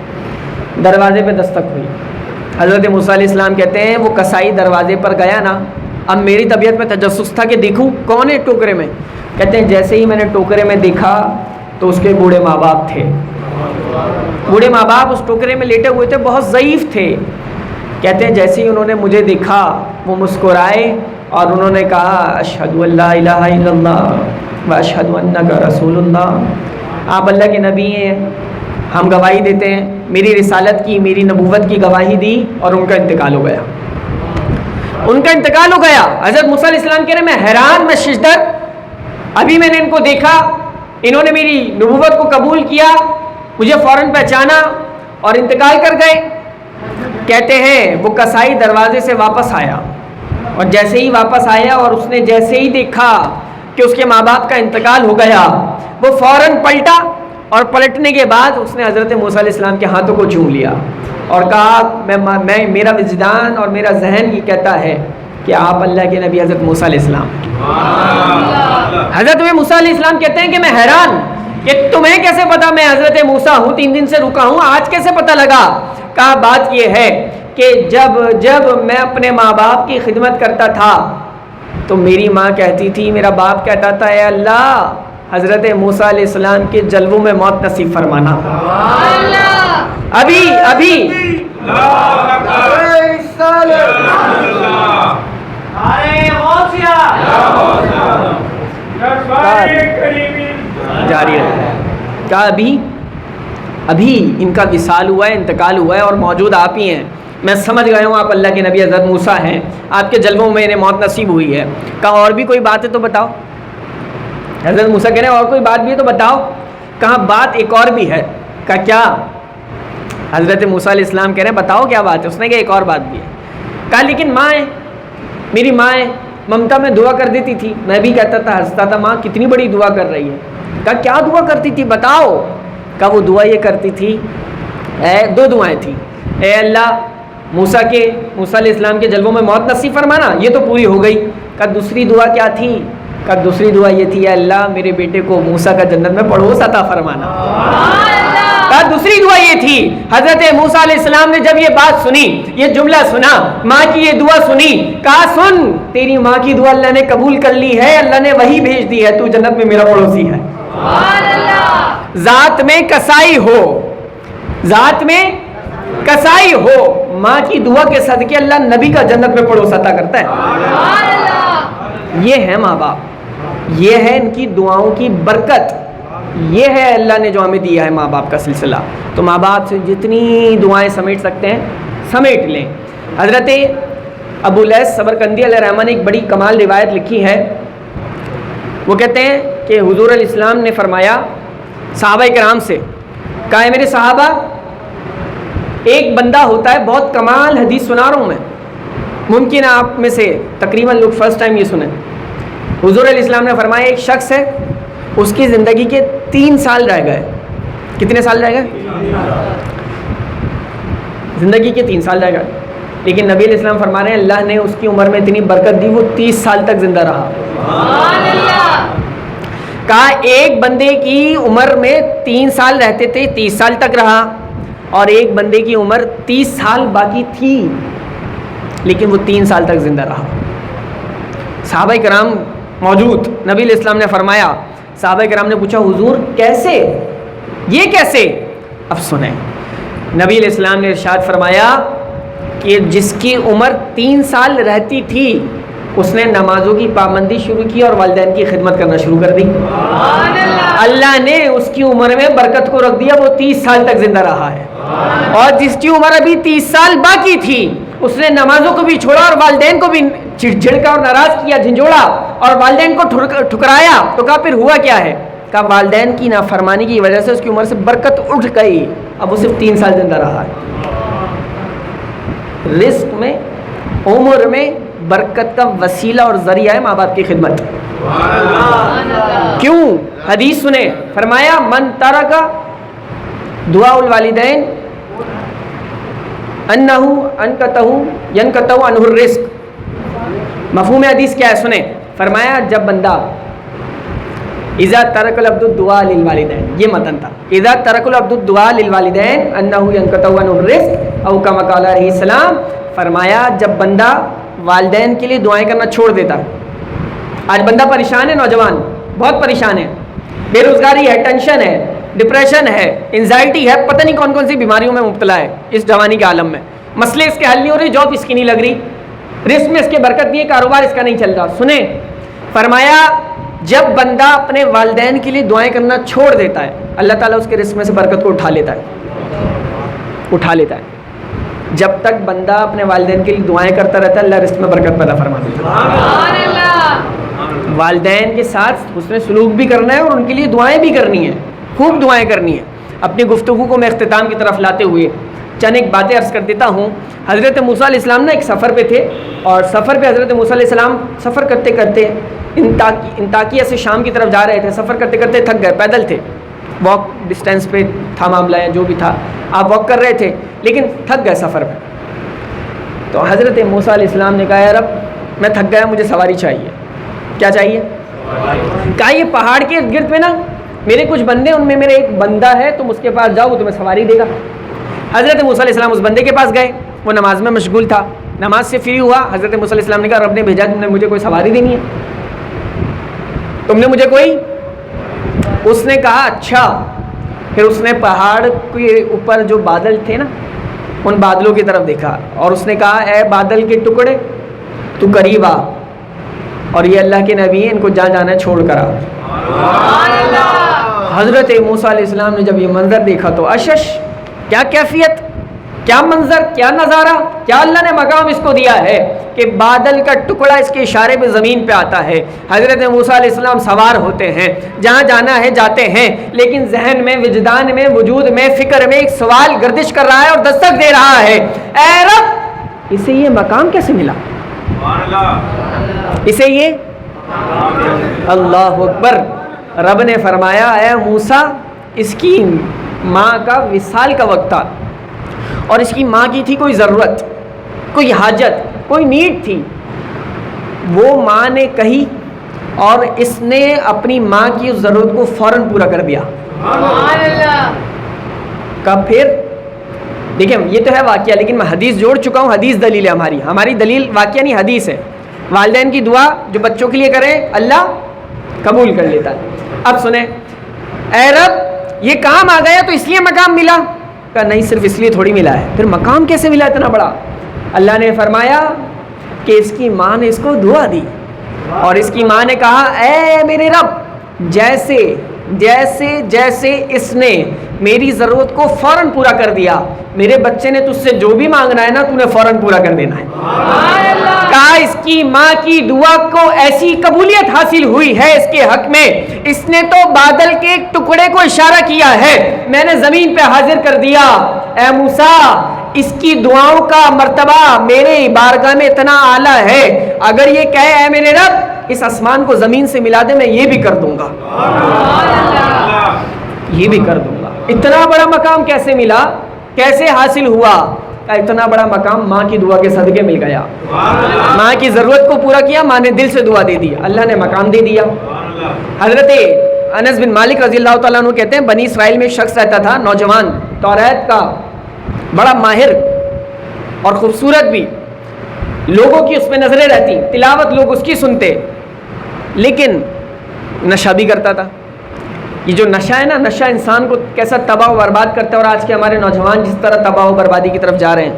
دروازے پہ دستک ہوئی، حضرت موسیٰ علیہ السلام کہتے ہیں وہ کسائی دروازے پر گیا نا، اب میری طبیعت میں تجسس تھا کہ دیکھوں کون ہے ٹوکرے میں۔ کہتے ہیں جیسے ہی میں نے ٹوکرے میں دیکھا تو اس کے بوڑھے ماں باپ تھے، بوڑھے ماں باپ اس ٹوکرے میں لیٹے ہوئے تھے، بہت ضعیف تھے۔ کہتے ہیں جیسے ہی انہوں نے مجھے دیکھا وہ مسکرائے اور انہوں نے کہا اشہدو ان لا الہ الا اللہ و اشہدو انک رسول اللہ، آپ اللہ کے نبی ہیں، ہم گواہی دیتے ہیں، میری رسالت کی، میری نبوت کی گواہی دی، اور ان کا انتقال ہو گیا، ان کا انتقال ہو گیا۔ حضرت موسیٰ علیہ السلام کہہ رہے میں حیران، میں ششدر، ابھی میں نے ان کو دیکھا، انہوں نے میری نبوت کو قبول کیا، مجھے فوراً پہچانا اور انتقال کر گئے۔ کہتے ہیں وہ کسائی دروازے سے واپس آیا، اور جیسے ہی واپس آیا اور اس نے جیسے ہی دیکھا کہ اس کے ماں باپ کا انتقال ہو گیا، وہ فوراً پلٹا، اور پلٹنے کے بعد اس نے حضرت موسیٰ علیہ السلام کے ہاتھوں کو چوم لیا اور کہا میں میرا وجدان اور میرا ذہن یہ کہتا ہے کہ آپ اللہ کے نبی حضرت موسیٰ علیہ السلام۔ حضرت موسیٰ علیہ السلام کہتے ہیں کہ میں حیران کہ تمہیں کیسے پتا میں حضرت موسیٰ ہوں، 3 دن سے رکا ہوں، آج کیسے پتا لگا؟ کہا بات یہ ہے کہ جب میں اپنے ماں باپ کی خدمت کرتا تھا تو میری ماں کہتی تھی، میرا باپ کہتا تھا، اے اللہ حضرت موسیٰ علیہ السلام کے جلووں میں موت نصیب فرمانا۔ ابھی جاری ہے، کہا ابھی ان کا وصال ہوا ہے، انتقال ہوا ہے، اور موجود آپ ہی ہیں، میں سمجھ گیا ہوں آپ اللہ کے نبی حضرت موسیٰ ہیں، آپ کے جلووں میں انہیں موت نصیب ہوئی ہے۔ کہا اور بھی کوئی بات ہے تو بتاؤ۔ حضرت موسیٰ کہہ رہے ہیں اور کوئی بات بھی ہے تو بتاؤ۔ کہا بات ایک اور بھی ہے۔ کہا کیا؟ حضرت موسیٰ علیہ السلام کہہ رہے ہیں بتاؤ کیا بات ہے؟ اس نے کہا ایک اور بات بھی ہے۔ کہا لیکن ماں ہے، میری ماں ہے، ممتا میں دعا کر دیتی تھی، میں بھی کہتا تھا، ہنستا تھا، ماں کتنی بڑی دعا کر رہی ہے۔ کہا کیا دعا کرتی تھی بتاؤ؟ کہا وہ دعا یہ کرتی تھی، 2 دعائیں تھیں، اے اللہ موسیٰ علیہ السلام کے جلووں میں موت نصیب فرمانا، یہ تو پوری ہو گئی۔ کہا دوسری دعا کیا تھی؟ کہا دوسری دعا یہ تھی، اے اللہ میرے بیٹے کو موسیٰ کا جنت میں پڑوس عطا فرمانا۔ کہا دوسری دعا یہ تھی، حضرت موسیٰ علیہ السلام نے جب یہ بات سنی، یہ جملہ سنا، ماں کی یہ دعا سنی، کہا سن تیری ماں کی دعا اللہ نے قبول کر لی ہے، اللہ نے وہی بھیج دی ہے، تو جنت میں میرا پڑوسی ہے۔ ذات میں کسائی ہو، ذات میں کسائی ہو، ماں کی دعا کے صدقے اللہ نبی کا جنت میں پڑوس عطا کرتا ہے۔ یہ ہے ماں باپ، یہ ہے ان کی دعاؤں کی برکت، یہ ہے اللہ نے جو ہمیں دیا ہے ماں باپ کا سلسلہ۔ تو ماں باپ سے جتنی دعائیں سمیٹ سکتے ہیں سمیٹ لیں۔ حضرت ابو لیث سمرقندی علیہ الرحمہ نے ایک بڑی کمال روایت لکھی ہے، وہ کہتے ہیں کہ حضور علیہ السلام نے فرمایا صحابہ کرام سے، کہا ہے میرے صحابہ ایک بندہ ہوتا ہے، بہت کمال حدیث سنا رہا ہوں میں، ممکن ہے آپ میں سے تقریباً لوگ فرسٹ ٹائم یہ سنیں۔ حضور علیہ السلام نے فرمایا ایک شخص ہے، اس کی زندگی کے 3 سال رہ گئے۔ کتنے سال رہ گئے؟ زندگی کے 3 سال رہ گئے، لیکن نبی علیہ السلام فرما رہے ہیں اللہ نے اس کی عمر میں اتنی برکت دی، وہ 30 سال تک زندہ رہا۔ کہا ایک بندے کی عمر میں 3 سال رہتے تھے، 30 سال تک رہا، اور ایک بندے کی عمر 30 سال باقی تھی لیکن وہ 3 سال تک زندہ رہا۔ صحابہ کرام موجود، نبی علیہ السلام نے فرمایا، صحابہ کرام نے پوچھا حضور کیسے، یہ کیسے؟ اب سنیں، نبی علیہ السلام نے ارشاد فرمایا کہ جس کی عمر 3 سال رہتی تھی اس نے نمازوں کی پابندی شروع کی اور والدین کی خدمت کرنا شروع کر دی، اللہ نے اس کی عمر میں برکت کو رکھ دیا، وہ 30 سال تک زندہ رہا ہے۔ اور جس کی عمر ابھی 30 سال باقی تھی اس نے نمازوں کو بھی چھوڑا اور والدین کو بھی جھڑکا اور ناراض کیا، جھنجھوڑا اور والدین کو ٹھکرایا، تو کہا پھر ہوا کیا ہے؟ کہا والدین کی نافرمانی کی وجہ سے اس کی عمر سے برکت اٹھ گئی، اب وہ صرف 3 سال زندہ رہا ہے۔ رزق میں، عمر میں برکت کا وسیلہ اور ذریعہ ہے ماں باپ کی خدمت۔ کیوں؟ حدیث سنیں، فرمایا من ترک دعاء الوالدین انہ انقطع ینقطع عنہ الرزق۔ مفہوم حدیث کیا ہے سنیں، فرمایا جب بندہ اذا ترک العبد الدعاء للوالدین، یہ متن تھا، اذا ترک العبد الدعاء للوالدین انہ ینقطع عنہ الرزق او کما قال علیہ السلام، فرمایا جب بندہ والدین کے لیے دعائیں کرنا چھوڑ دیتا۔ آج بندہ پریشان ہے، نوجوان بہت پریشان ہے، بے روزگاری ہے، ٹینشن ہے، ڈپریشن ہے، انزائٹی ہے، پتہ نہیں کون کون سی بیماریوں میں مبتلا ہے اس جوانی کے عالم میں، مسئلے اس کے حل نہیں ہو رہے، جاب اس کی نہیں لگ رہی، رزق میں اس کے برکت نہیں ہے، کاروبار اس کا نہیں چل رہا. سنیں، فرمایا جب بندہ اپنے والدین کے لیے دعائیں کرنا چھوڑ دیتا ہے اللہ تعالیٰ اس کے رزق میں سے برکت کو اٹھا لیتا ہے. جب تک بندہ اپنے والدین کے لیے دعائیں کرتا رہتا ہے اللہ رزق میں برکت پیدا فرما دیتا ہے. والدین کے ساتھ حسن سلوک بھی کرنا ہے اور ان کے لیے دعائیں بھی کرنی ہیں، خوب دعائیں کرنی ہیں. اپنی گفتگو کو میں اختتام کی طرف لاتے ہوئے چند ایک باتیں عرض کر دیتا ہوں. حضرت موسیٰ علیہ السلام ایک سفر پہ تھے، اور سفر پہ حضرت موسیٰ علیہ السلام سفر کرتے کرتے انطاکیہ سے شام کی طرف جا رہے تھے. سفر کرتے کرتے تھک گئے، پیدل تھے، واک ڈسٹینس پہ تھا معاملہ ہے جو بھی تھا، آپ واک کر رہے تھے لیکن تھک گئے سفر پہ. تو حضرت موسیٰ علیہ السلام نے کہا، یا رب میں تھک گیا، مجھے سواری چاہیے. کیا چاہیے؟ کہا یہ پہاڑ کے گرد میں نا میرے کچھ بندے، ان میں میرا ایک بندہ ہے، تم اس کے پاس جاؤ، وہ تمہیں سواری دے گا. حضرت موسیٰ علیہ السلام اس بندے کے پاس گئے، وہ نماز میں مشغول تھا. نماز سے فری ہوا، حضرت موسیٰ علیہ السلام نے کہا رب نے بھیجا، تم نے مجھے کوئی سواری دینی ہے، تم نے مجھے کوئی. اس نے کہا اچھا. پھر اس نے پہاڑ کے اوپر جو بادل تھے نا ان بادلوں کی طرف دیکھا اور اس نے کہا اے بادل کے ٹکڑے تو قریب آ، اور یہ اللہ کے نبی ہیں، ان کو جہاں جانا ہے چھوڑ کر آ. حضرت موسیٰ علیہ السلام نے جب یہ منظر دیکھا تو اشش، کیا کیفیت، کیا منظر، کیا نظارہ، کیا اللہ نے مقام اس کو دیا ہے کہ بادل کا ٹکڑا اس کے اشارے پہ زمین پہ آتا ہے. حضرت موسیٰ علیہ السلام سوار ہوتے ہیں، جہاں جانا ہے جاتے ہیں، لیکن ذہن میں، وجدان میں، وجود میں، فکر میں ایک سوال گردش کر رہا ہے اور دستک دے رہا ہے، اے رب اسے یہ مقام کیسے ملا، اسے یہ. اللہ اکبر. رب نے فرمایا اے موسیٰ اس کی ماں کا وصال کا وقت تھا اور اس کی ماں کی تھی کوئی ضرورت، کوئی حاجت، کوئی نیڈ تھی، وہ ماں نے کہی اور اس نے اپنی ماں کی اس ضرورت کو فوراً پورا کر دیا. کب؟ پھر دیکھیں یہ تو ہے واقعہ، لیکن میں حدیث جوڑ چکا ہوں. حدیث دلیل ہے ہماری دلیل واقعہ نہیں حدیث ہے. والدین کی دعا جو بچوں کے لیے کریں اللہ قبول کر لیتا ہے. اب سنیں، اے رب یہ کام آ گیا تو اس لیے مقام ملا. کہا نہیں، صرف اس لیے تھوڑی ملا ہے. پھر مقام کیسے ملا اتنا بڑا؟ اللہ نے فرمایا کہ اس کی ماں نے اس کو دعا دی اور اس کی ماں نے کہا اے میرے رب جیسے جیسے جیسے اس نے میری ضرورت کو فوراً پورا کر دیا، میرے بچے نے تجھ سے جو بھی مانگنا ہے نا تو نے فوراً پورا کر دینا ہے. کہا اس کی ماں کی دعا کو ایسی قبولیت حاصل ہوئی ہے اس کے حق میں، اس نے تو بادل کے ایک ٹکڑے کو اشارہ کیا ہے، میں نے زمین پہ حاضر کر دیا. اے موسیٰ اس کی دعاؤں کا مرتبہ میرے بارگاہ میں اتنا اعلیٰ ہے، اگر یہ کہے اے میرے رب اس آسمان کو زمین سے ملا دے، میں یہ بھی کر دوں گا، یہ بھی کر دوں گا. اتنا بڑا مقام کیسے ملا، کیسے حاصل ہوا؟ اتنا بڑا مقام ماں کی دعا کے صدقے مل گیا. ماں کی ضرورت کو پورا کیا، ماں نے دل سے دعا دے دی، اللہ نے مقام دے دیا. حضرت انس بن مالک رضی اللہ تعالیٰ عنہ کہتے ہیں بنی اسرائیل میں ایک شخص رہتا تھا، نوجوان، توریت کا بڑا ماہر اور خوبصورت بھی، لوگوں کی اس پہ نظریں رہتی، تلاوت لوگ اس کی سنتے، لیکن نشہ بھی کرتا تھا. یہ جو نشہ ہے نا، نشہ انسان کو کیسا تباہ و برباد کرتا ہے، اور آج کے ہمارے نوجوان جس طرح تباہ و بربادی کی طرف جا رہے ہیں،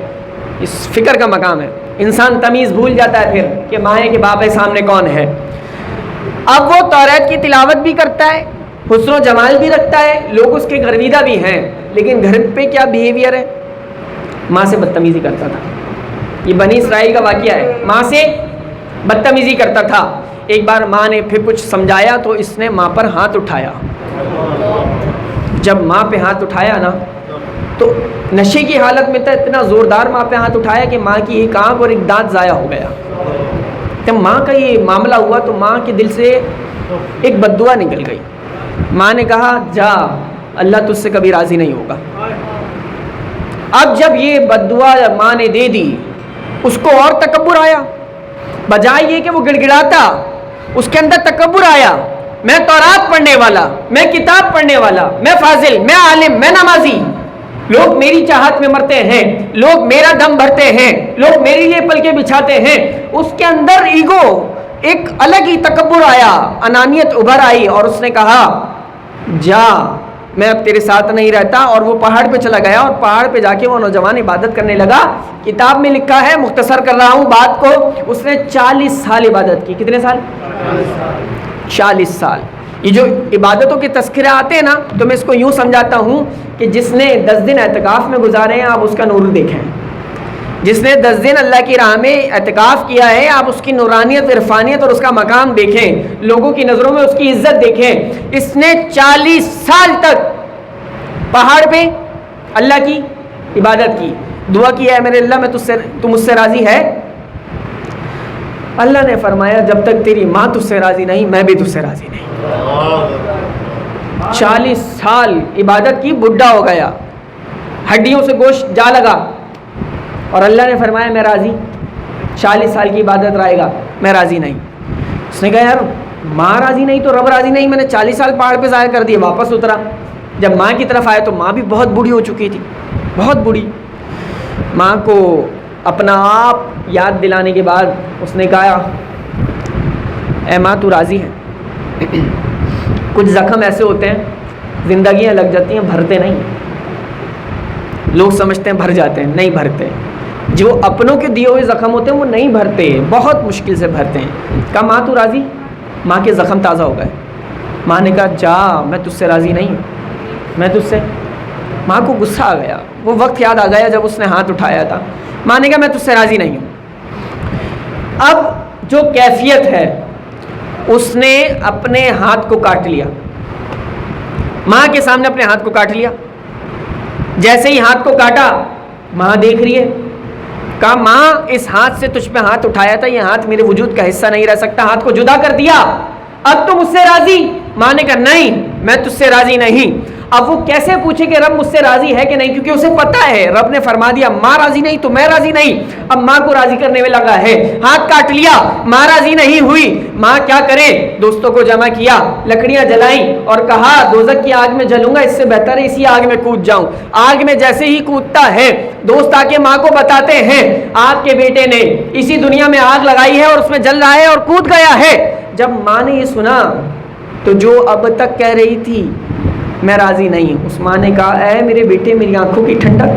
اس فکر کا مقام ہے. انسان تمیز بھول جاتا ہے پھر کہ ماں ہے کہ باپ ہے، سامنے کون ہے. اب وہ توریت کی تلاوت بھی کرتا ہے، حسن و جمال بھی رکھتا ہے، لوگ اس کے گرویدہ بھی ہیں، لیکن گھر پہ کیا بیہیویئر ہے، ماں سے بدتمیزی کرتا تھا. یہ بنی اسرائیل کا واقعہ ہے، ماں سے بدتمیزی کرتا تھا. ایک بار ماں نے پھر کچھ سمجھایا تو اس نے ماں پر ہاتھ اٹھایا. جب ماں پہ ہاتھ اٹھایا نا تو نشے کی حالت میں تھا، اتنا زوردار ماں پہ ہاتھ اٹھایا کہ ماں کی ایک آنکھ اور ایک دانت ضائع ہو گیا. جب ماں کا یہ معاملہ ہوا تو ماں کے دل سے ایک بد دعا نکل گئی. ماں نے کہا جا، اللہ تجھ سے کبھی راضی نہیں ہوگا. اب جب یہ بد دعا ماں نے دے دی، اس کو اور تکبر آیا، بجائے یہ کہ وہ گڑ گڑاتا اس کے اندر تکبر آیا. میں تورات پڑھنے والا، میں کتاب پڑھنے والا، میں فاضل، میں عالم، میں نمازی، لوگ میری چاہت میں مرتے ہیں، لوگ میرا دم بھرتے ہیں، لوگ میرے لیے پلکیں بچھاتے ہیں. اس کے اندر ایگو، ایک الگ ہی تکبر آیا، انانیت ابھر آئی اور اس نے کہا جا میں اب تیرے ساتھ نہیں رہتا، اور وہ پہاڑ پہ چلا گیا اور پہاڑ پہ جا کے وہ نوجوان عبادت کرنے لگا. کتاب میں لکھا ہے، مختصر کر رہا ہوں بات کو، اس نے 40 سال عبادت کی. کتنے سال؟ 40 سال. یہ جو عبادتوں کے تذکرے آتے ہیں نا، تو میں اس کو یوں سمجھاتا ہوں کہ جس نے 10 دن اعتکاف میں گزارے ہیں آپ اس کا نور دیکھیں. جس نے 10 دن اللہ کی راہ میں اعتکاف کیا ہے آپ اس کی نورانیت، عرفانیت اور اس کا مقام دیکھیں، لوگوں کی نظروں میں اس کی عزت دیکھیں. اس نے 40 سال تک پہاڑ پہ اللہ کی عبادت کی، دعا کی ہے میرے اللہ میں تو مجھ سے راضی ہے. اللہ نے فرمایا جب تک تیری ماں تجھ سے راضی نہیں میں بھی تجھ سے راضی نہیں. 40 سال عبادت کی، بڈھا ہو گیا، ہڈیوں سے گوشت جا لگا، اور اللہ نے فرمایا میں راضی. 40 سال کی عبادت رہے گا، میں راضی نہیں. اس نے کہا یار ماں راضی نہیں تو رب راضی نہیں. میں نے 40 سال پہاڑ پہ ضائع کر دیے. واپس اترا، جب ماں کی طرف آیا تو ماں بھی بہت بوڑھی ہو چکی تھی، بہت بوڑھی. ماں کو اپنا آپ یاد دلانے کے بعد اس نے کہا اے ماں تو راضی ہے؟ کچھ زخم ایسے ہوتے ہیں زندگیاں لگ جاتی ہیں، بھرتے نہیں. لوگ سمجھتے ہیں بھر جاتے ہیں، نہیں بھرتے. جو اپنوں کے دیے ہوئے زخم ہوتے ہیں وہ نہیں بھرتے، بہت مشکل سے بھرتے ہیں. کہا ماں تو راضی؟ ماں کے زخم تازہ ہو گئے. ماں نے کہا جا، میں تجھ سے راضی نہیں ہوں، میں تجھ سے. ماں کو غصہ آ گیا، وہ وقت یاد آ گیا جب اس نے ہاتھ اٹھایا تھا. ماں نے کہا میں تجھ سے راضی نہیں ہوں. اب جو کیفیت ہے اس نے اپنے ہاتھ کو کاٹ لیا، ماں کے سامنے اپنے ہاتھ کو کاٹ لیا. جیسے ہی ہاتھ کو کاٹا ماں دیکھ رہی ہے. کہا ماں اس ہاتھ سے تجھ پہ ہاتھ اٹھایا تھا، یہ ہاتھ میرے وجود کا حصہ نہیں رہ سکتا، ہاتھ کو جدا کر دیا، اب تو مجھ سے راضی؟ ماں نے کہا نہیں میں تجھ سے راضی نہیں. اب وہ کیسے پوچھے کہ رب مجھ سے راضی ہے کہ نہیں، کیونکہ اسے پتا ہے رب نے فرما دیا ماں راضی نہیں تو میں راضی نہیں. اب ماں کو راضی کرنے میں لگا ہے، ہاتھ کاٹ لیا، ماں راضی نہیں ہوئی. ماں کیا کرے؟ دوستوں کو جمع کیا، لکڑیاں جلائیں اور کہا دوزخ کی آگ میں جلوں گا، اس سے بہتر ہے اسی آگ میں کود جاؤں. آگ میں جیسے ہی کودتا ہے دوست آ کے ماں کو بتاتے ہیں آپ کے بیٹے نے اسی دنیا میں آگ لگائی ہے اور اس میں جل رہا ہے اور کود گیا ہے. جب ماں نے یہ سنا تو جو اب تک کہہ رہی تھی میں راضی نہیں ہوں، اس ماں نے کہا اے میرے بیٹے میری آنکھوں کی ٹھنڈک.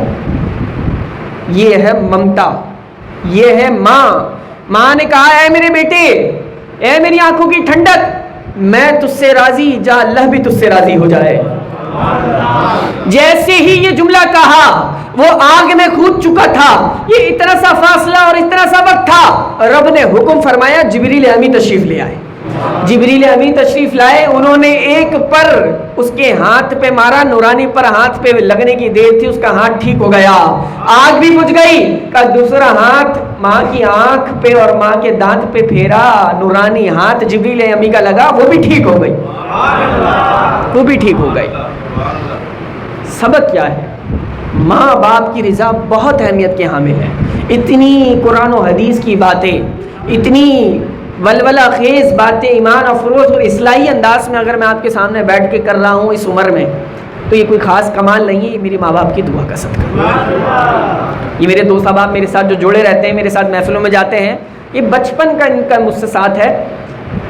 یہ ہے ممتا، یہ ہے ماں. ماں نے کہا اے میرے بیٹے، اے میری آنکھوں کی ٹھنڈک، میں تجھ سے راضی، جا اللہ بھی تجھ سے راضی ہو جائے. جیسے ہی یہ جملہ کہا وہ آگ میں کود چکا تھا. یہ اتنا سا فاصلہ اور اتنا سا وقت تھا، رب نے حکم فرمایا جبریل امین تشریف لے آئے. جبریل امین تشریف لائے، انہوں نے ایک پر اس کے ہاتھ پہ مارا، نورانی پر ہاتھ پہ لگنے کی دیر تھی، اس کا ہاتھ ٹھیک ہو گیا، آگ بھی بجھ گئی. کا دوسرا ہاتھ ماں کی آنکھ پہ اور ماں کے دانت پہ پھیرا، نورانی ہاتھ جبریل امین کا لگا، وہ بھی ٹھیک ہو گئی، وہ بھی ٹھیک ہو گئی. سبق کیا ہے؟ ماں باپ کی رضا بہت اہمیت کے حامل ہے. اتنی قرآن و حدیث کی باتیں، اتنی ولولہ خیز باتیں ایمان افروز اور اصلاحی انداز میں اگر میں آپ کے سامنے بیٹھ کے کر رہا ہوں اس عمر میں تو یہ کوئی خاص کمال نہیں ہے، یہ میری ماں باپ کی دعا کا صدقہ. یہ میرے دوست احباب میرے ساتھ جو جڑے رہتے ہیں، میرے ساتھ محفلوں میں جاتے ہیں، یہ بچپن کا ان کا مجھ سے ساتھ ہے،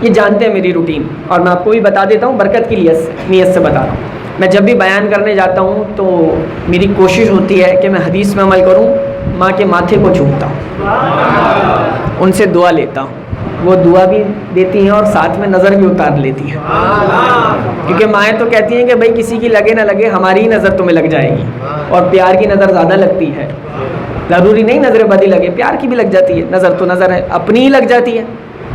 یہ جانتے ہیں میری روٹین. اور میں آپ کو بھی بتا دیتا ہوں، برکت کی نیت سے بتا رہا ہوں. میں جب بھی بیان کرنے جاتا ہوں تو میری کوشش ہوتی ہے کہ میں حدیث میں عمل کروں، ماں کے ماتھے کو چومتا ہوں، ان سے دعا لیتا ہوں، وہ دعا بھی دیتی ہیں اور ساتھ میں نظر بھی اتار لیتی ہیں. کیونکہ مائیں تو کہتی ہیں کہ بھائی کسی کی لگے نہ لگے ہماری نظر تمہیں لگ جائے گی، اور پیار کی نظر زیادہ لگتی ہے. ضروری نہیں نظر بدی لگے، پیار کی بھی لگ جاتی ہے. نظر تو نظر ہے، اپنی ہی لگ جاتی ہے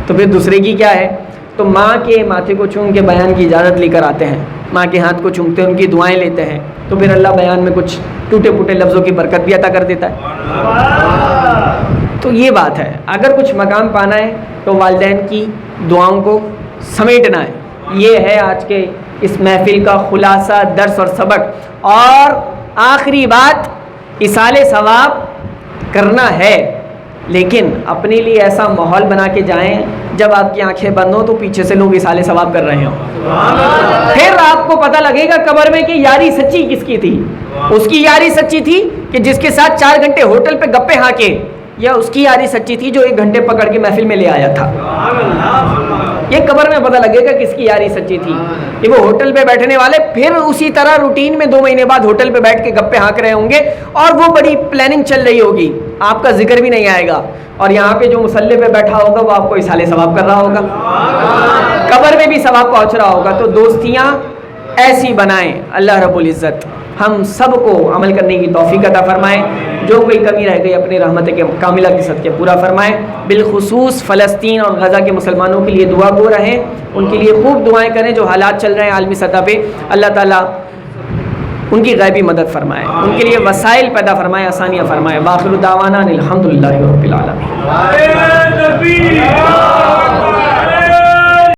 تو پھر دوسرے کی کیا ہے. تو ماں کے ماتھے کو چوم کے بیان کی اجازت لے کر آتے ہیں، ماں کے ہاتھ کو چومتے ہیں، ان کی دعائیں لیتے ہیں، تو پھر اللہ بیان میں کچھ ٹوٹے پھوٹے لفظوں کی برکت بھی عطا کر دیتا ہے. تو یہ بات ہے، اگر کچھ مقام پانا ہے تو والدین کی دعاؤں کو سمیٹنا ہے. یہ ہے آج کے اس محفل کا خلاصہ، درس اور سبق. اور آخری بات، ایصال ثواب کرنا ہے لیکن اپنے لیے ایسا ماحول بنا کے جائیں جب آپ کی آنکھیں بند ہوں تو پیچھے سے لوگ ایصال ثواب کر رہے ہوں. پھر آپ کو پتہ لگے گا قبر میں کہ یاری سچی کس کی تھی. اس کی یاری سچی تھی کہ جس کے ساتھ 4 گھنٹے ہوٹل پہ گپے ہانکے، یا اس کی یاری سچی تھی جو 1 گھنٹے پکڑ کے محفل میں لے آیا تھا. یہ قبر میں پتہ لگے گا کس کی یاری سچی تھی. کہ وہ ہوٹل پہ بیٹھنے والے پھر اسی طرح روٹین میں 2 مہینے بعد ہوٹل پہ بیٹھ کے گپے ہانک رہے ہوں گے اور وہ بڑی پلاننگ چل رہی ہوگی, آپ کا ذکر بھی نہیں آئے گا, اور یہاں پہ جو مصلی پہ بیٹھا ہوگا وہ آپ کو اصالے ثواب کر رہا ہوگا, قبر میں بھی ثواب پہنچ رہا ہوگا. تو دوستیاں ایسی بنائیں. اللہ رب العزت ہم سب کو عمل کرنے کی توفیق عطا فرمائے. جو کوئی کمی رہ گئی اپنی رحمت کے کاملہ کے صدقے پورا فرمائے. بالخصوص فلسطین اور غزہ کے مسلمانوں کے لیے دعا گو رہیں, ان کے لیے خوب دعائیں کریں. جو حالات چل رہے ہیں عالمی سطح پہ, اللہ تعالیٰ ان کی غیبی مدد فرمائے, ان کے لیے وسائل پیدا فرمائے, آسانیاں فرمائے. وآخر دعوانا الحمدللہ رب العالمین.